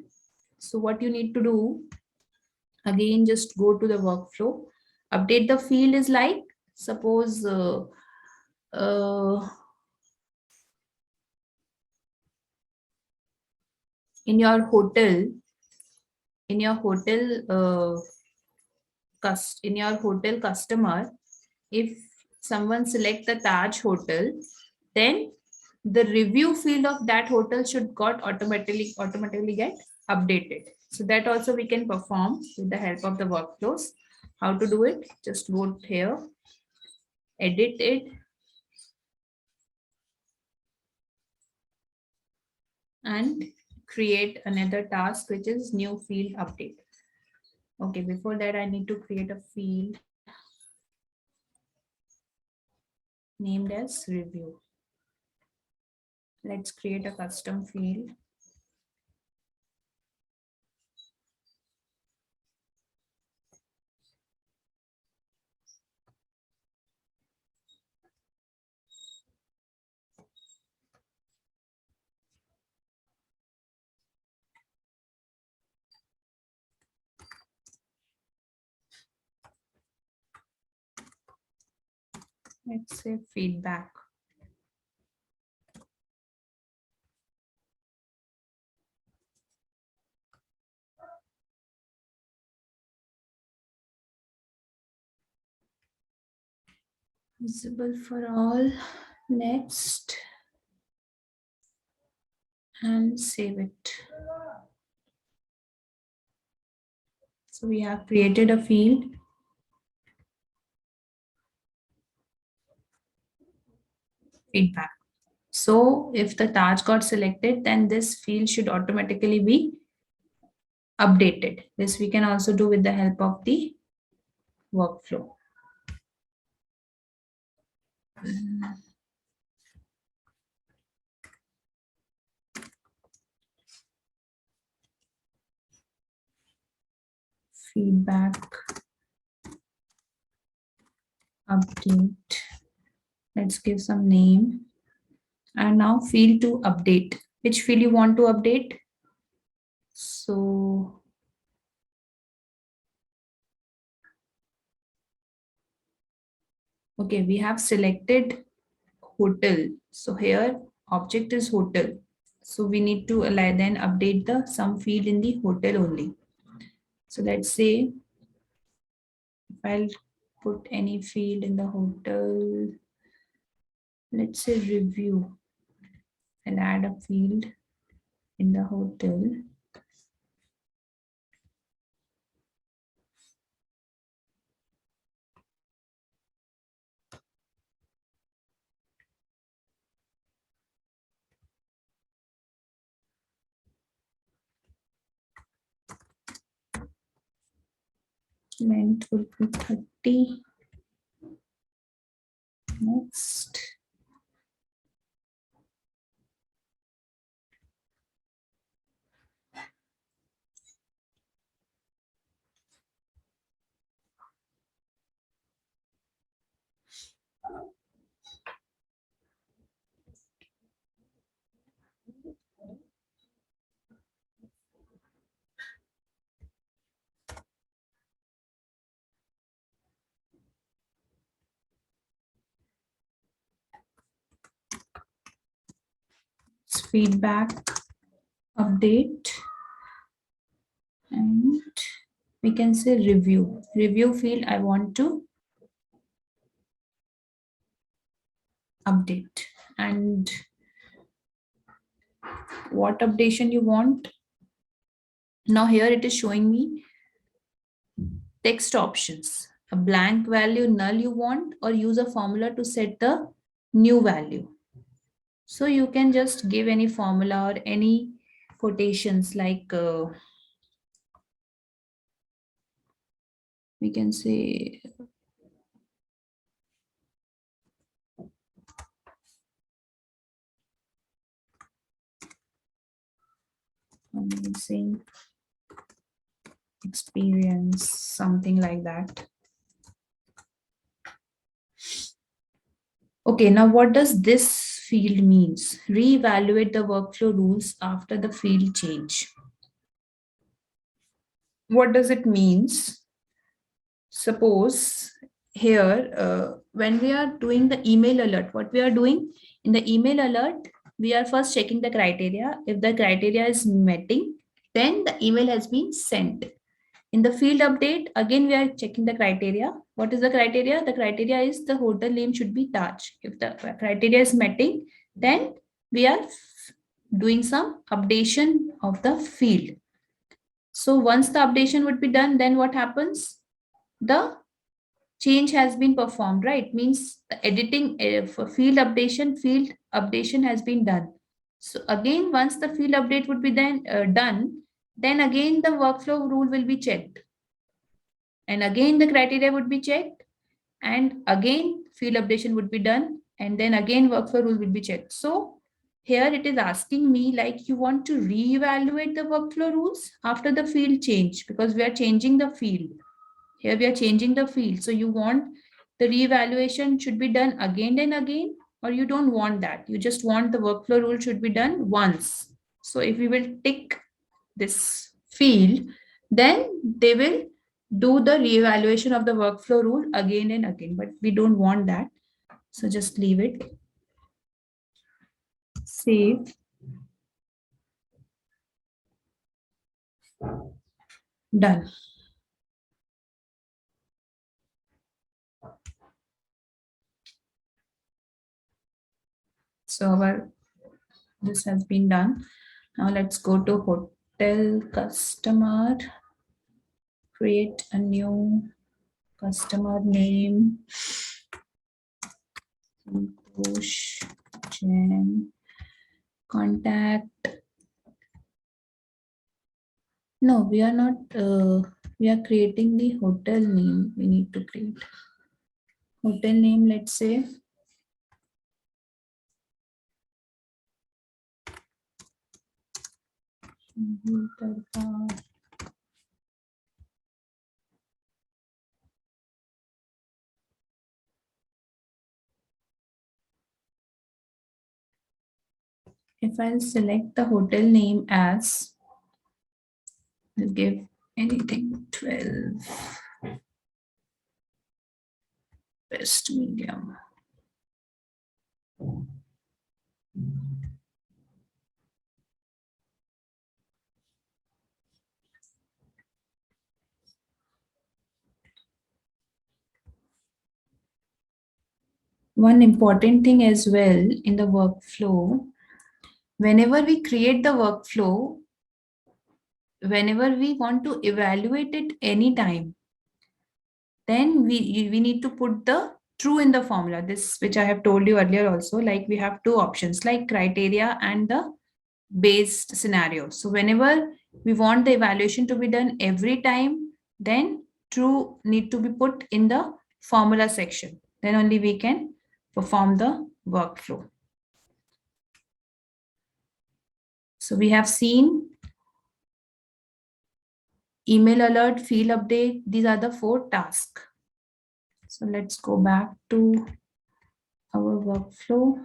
so what you need to do, again, just go to the workflow. Update the field is like, suppose uh, in your hotel, in your hotel in your hotel customer, if someone select the Taj hotel, then the review field of that hotel should got automatically get updated. So that also we can perform with the help of the workflows. How to do it? Just go here, edit it, and create another task, which is new field update. Okay, before that I need to create a field named as review. Let's create a custom field. Let's say feedback. Visible for all. Next. And save it. So we have created a field. Feedback. So if the Taj got selected, then this field should automatically be updated. This we can also do with the help of the workflow. Feedback update. Let's give some name. And now field to update. Which field you want to update? So okay, we have selected hotel. So here object is hotel. So we need to then update the some field in the hotel only. So let's say if I'll put any field in the hotel, let's say review. I'll add a field in the hotel. Length will be 30. Next. Feedback update, and we can say review field I want to update. And what updation you want? Now here it is showing me text options. a blank value null you want, or use a formula to set the new value. So you can just give any formula or any quotations like we can say amazing experience, something like that. Okay, now what does this field means? Reevaluate the workflow rules after the field change. What does it means? Suppose here, when we are doing the email alert, what we are doing in the email alert, we are first checking the criteria. If the criteria is meeting, then the email has been sent. In the field update, again, we are checking the criteria. What is the criteria? The criteria is the hotel name should be Taj. If the criteria is meeting, then we are doing some updation of the field. So once the updation would be done, then what happens? The change has been performed, right? Means the editing for field updation has been done. So again, once the field update would be then done, then again the workflow rule will be checked, and again the criteria would be checked, and again field updation would be done, and then again workflow rule will be checked. So here it is asking me like you want to reevaluate the workflow rules after the field change, because we are changing the field. Here we are changing the field. So you want the reevaluation should be done again and again, or you don't want that. You just want the workflow rule should be done once. So if we will tick this field, then they will do the reevaluation of the workflow rule again and again, but we don't want that. So just leave it. Save. Done. So this has been done. Now let's go to hotel customer. Create a new customer name. Push Jen. Contact. No, we are not. We are creating the hotel name. We need to create hotel name. Let's say if I'll select the hotel name as, I'll give anything 12 best medium. One important thing as well in the workflow, whenever we create the workflow, whenever we want to evaluate it anytime, then we need to put the true in the formula. This, which I have told you earlier also, like we have two options like criteria and the based scenario. So whenever we want the evaluation to be done every time, then true need to be put in the formula section. Then only we can perform the workflow. So we have seen email alert, field update. These are the 4 tasks. So let's go back to our workflow.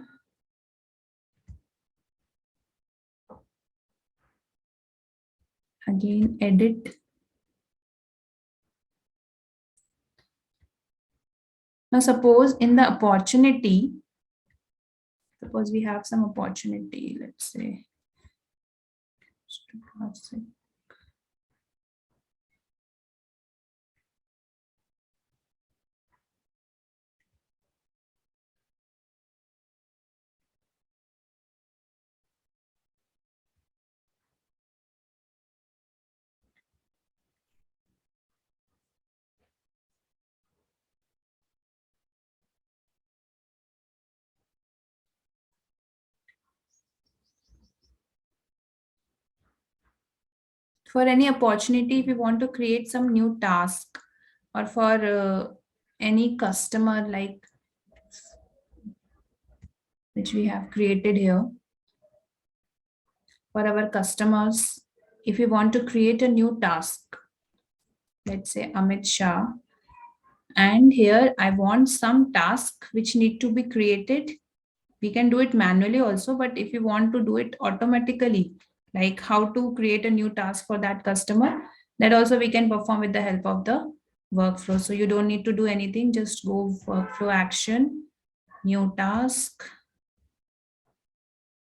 Again, edit. Now suppose in the opportunity, suppose we have some opportunity, let's say. for any opportunity, if you want to create some new task, or for any customer, like which we have created here, for our customers, if you want to create a new task, let's say Amit Shah, and here I want some task which need to be created. We can do it manually also, but if you want to do it automatically, like how to create a new task for that customer, that also we can perform with the help of the workflow. So you don't need to do anything, just go workflow action, new task.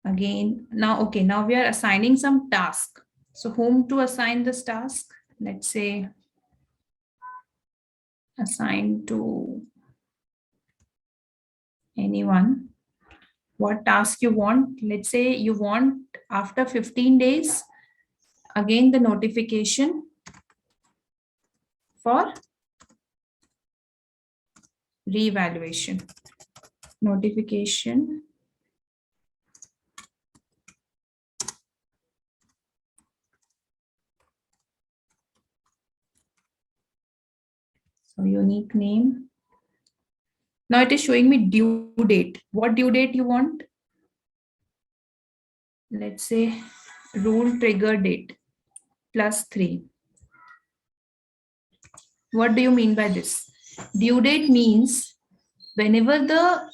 Again, now, okay, now we are assigning some task. So whom to assign this task? Let's say assign to anyone. What task you want? Let's say you want after 15 days, again the notification for reevaluation. Notification so unique name. Now it is showing me due date. What due date you want? Let's say rule trigger date +3. What do you mean by this? Due date means whenever the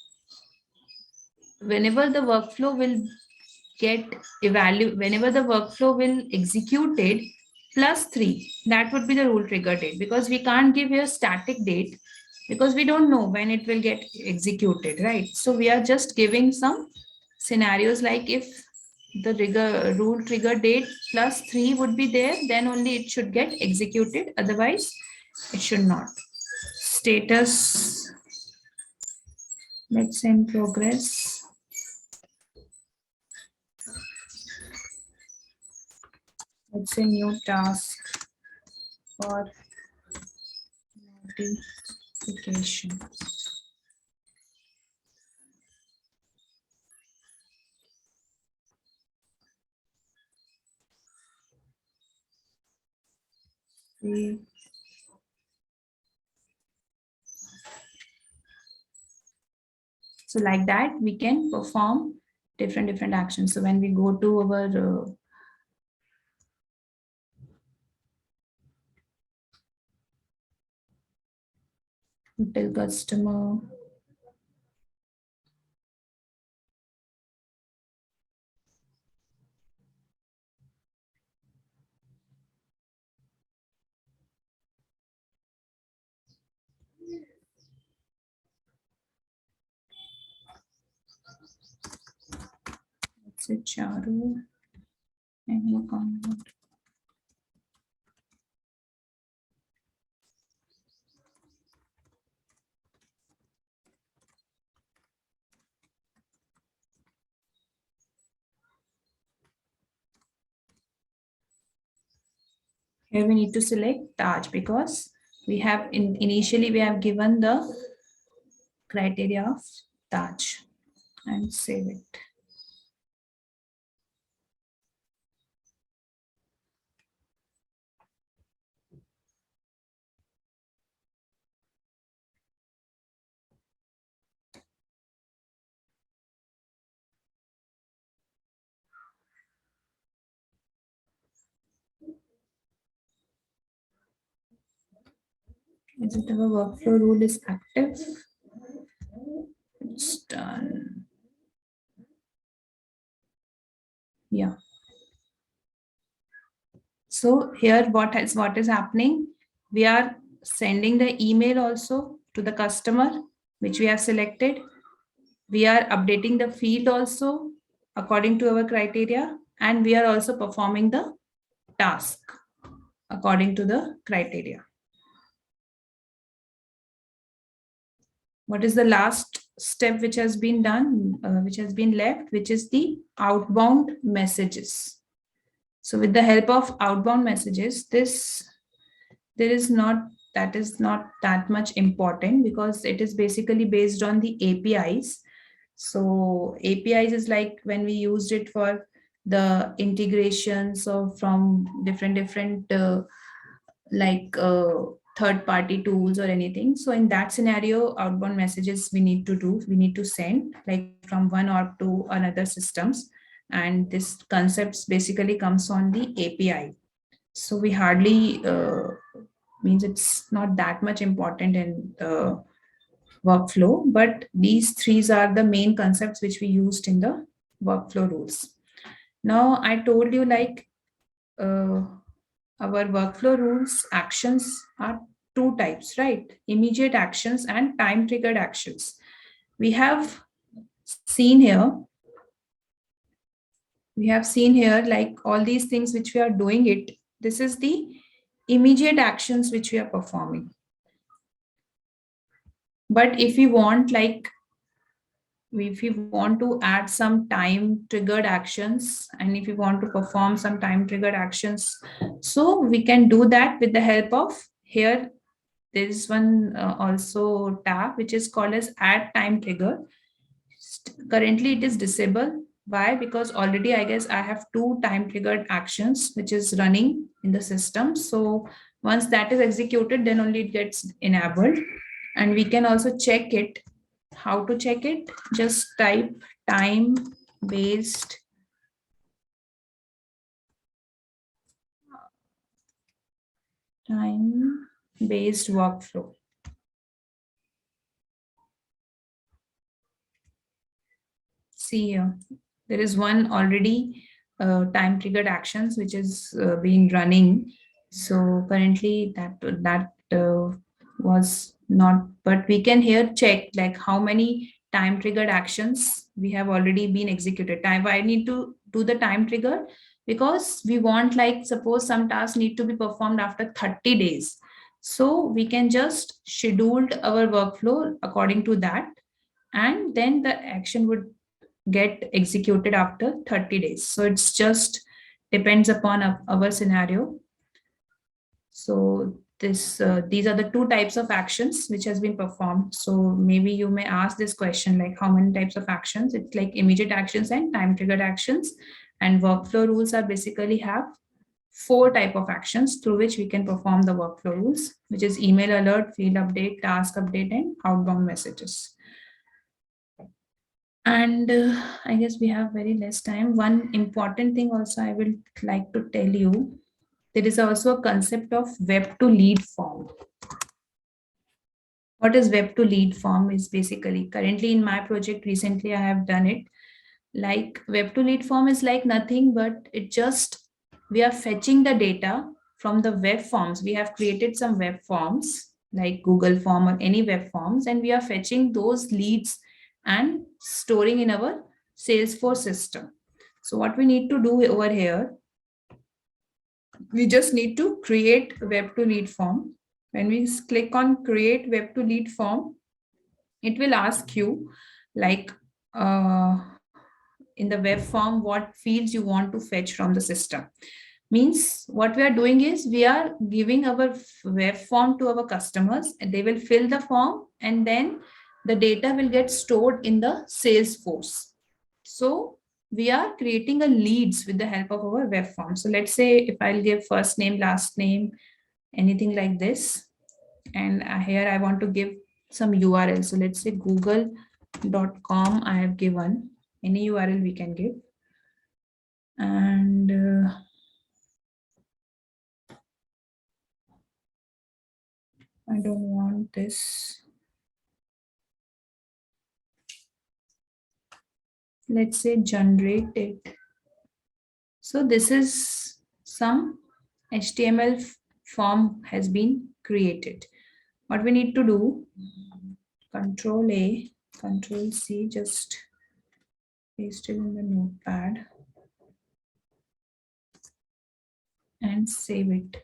workflow will get whenever the workflow will executed +3, that would be the rule trigger date, because we can't give a static date because we don't know when it will get executed, right? So we are just giving some scenarios, like if the rule trigger date +3 would be there, then only it should get executed, otherwise it should not. Status, let's say in progress. Let's say new task for notification. So like that, we can perform different actions. So when we go to our hotel customer, let's say Charu, and you convert. Here we need to select Taj, because we have initially we have given the criteria of Taj, and save it. Is it our workflow rule is active? It's done. Yeah. So here what is happening? We are sending the email also to the customer, which we have selected. We are updating the field also according to our criteria, and we are also performing the task according to the criteria. What is the last step which has been done, which has been left, which is the outbound messages. So with the help of outbound messages, that is not that much important, because it is basically based on the APIs. So APIs is like when we used it for the integrations of from different like third party tools or anything. So in that scenario, outbound messages we need to do, we need to send like from one org to another systems. And this concepts basically comes on the API. So we hardly means it's not that much important in the workflow, but these three are the main concepts which we used in the workflow rules. Now I told you like uh, our workflow rules actions are two types, right? Immediate actions and time triggered actions. We have seen here, like all these things which we are doing it. This is the immediate actions which we are performing. But if we want like if you want to add some time triggered actions and if you want to perform some time triggered actions, so we can do that with the help of here. There is one also tab which is called as add time trigger. Currently it is disabled. Why? Because already I guess I have two time triggered actions which is running in the system. So once that is executed, then only it gets enabled. And we can also check it. How to check it? Just type time based workflow. See here, there is one already time triggered actions which is being running. So currently that was not, but we can here check like how many time triggered actions we have already been executed. Time I need to do the time trigger because we want like suppose some tasks need to be performed after 30 days. So we can just schedule our workflow according to that, and then the action would get executed after 30 days. So it's just depends upon our scenario. So these are the two types of actions which has been performed. So maybe you may ask this question like how many types of actions? It's like immediate actions and time triggered actions. And workflow rules are basically have four type of actions through which we can perform the workflow rules, which is email alert, field update, task update, and outbound messages. And I guess we have very less time. One important thing also I will like to tell you, there is also a concept of web to lead form. What is web to lead form is basically currently in my project recently I have done it. Like web to lead form is like nothing but it just we are fetching the data from the web forms. We have created some web forms like Google form or any web forms, and we are fetching those leads and storing in our Salesforce system. So what we need to do over here, we just need to create web to lead form. When we click on create web to lead form, it will ask you like in the web form what fields you want to fetch from the system. Means what we are doing is we are giving our web form to our customers and they will fill the form, and then the data will get stored in the Salesforce. So we are creating a leads with the help of our web form. So let's say if I'll give first name, last name, anything like this, and here I want to give some URL. So let's say google.com I have given, any URL we can give. And I don't want this. Let's say generate it. So this is some HTML form has been created. What we need to do, Control A, Control C, just paste it in the notepad and save it.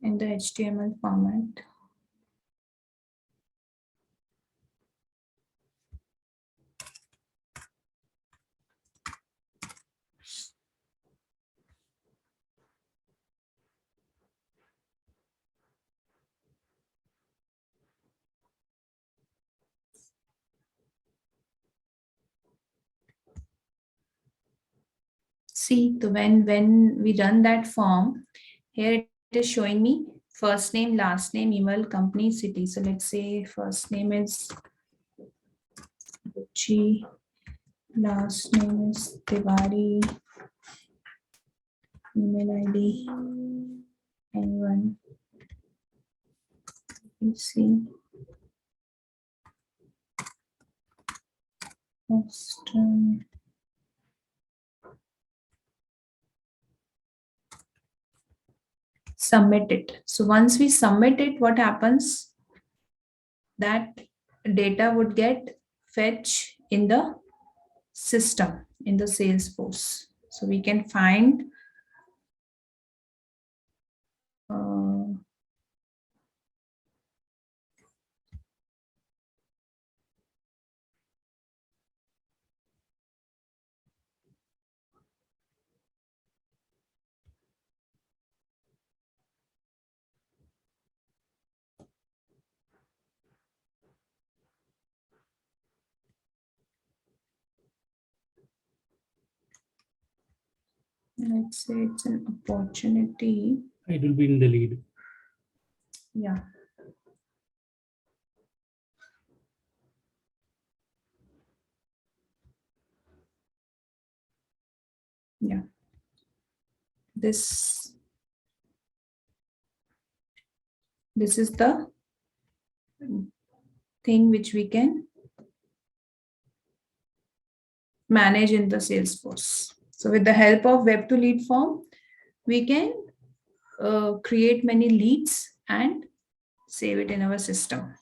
In the HTML format. See, so when we run that form, here it is showing me first name, last name, email, company, city. So let's say first name is Gucci, last name is Tiwari, email ID, anyone. Let's see. Austin. Submit it. So once we submit it, what happens? That data would get fetched in the system, in the Salesforce. So we can find let's say it's an opportunity. It will be in the lead. Yeah. Yeah. This is the thing which we can manage in the Salesforce. So with the help of web to lead form, we can create many leads and save it in our system.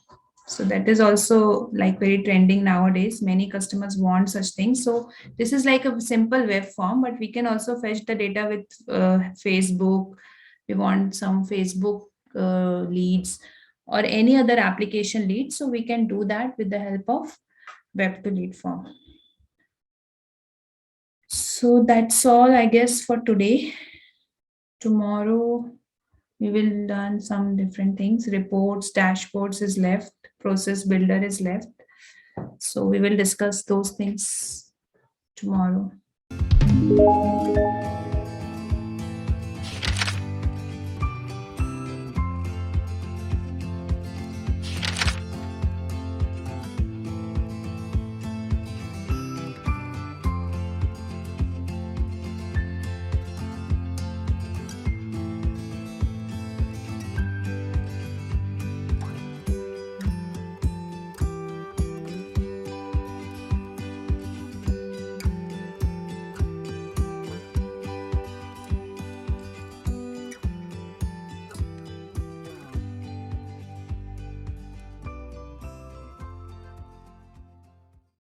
So that is also like very trending nowadays. Many customers want such things. So this is like a simple web form, but we can also fetch the data with Facebook. We want some Facebook leads or any other application leads. So we can do that with the help of web to lead form. So that's all, I guess, for today. Tomorrow we will learn some different things. Reports, dashboards is left, process builder is left. So we will discuss those things tomorrow.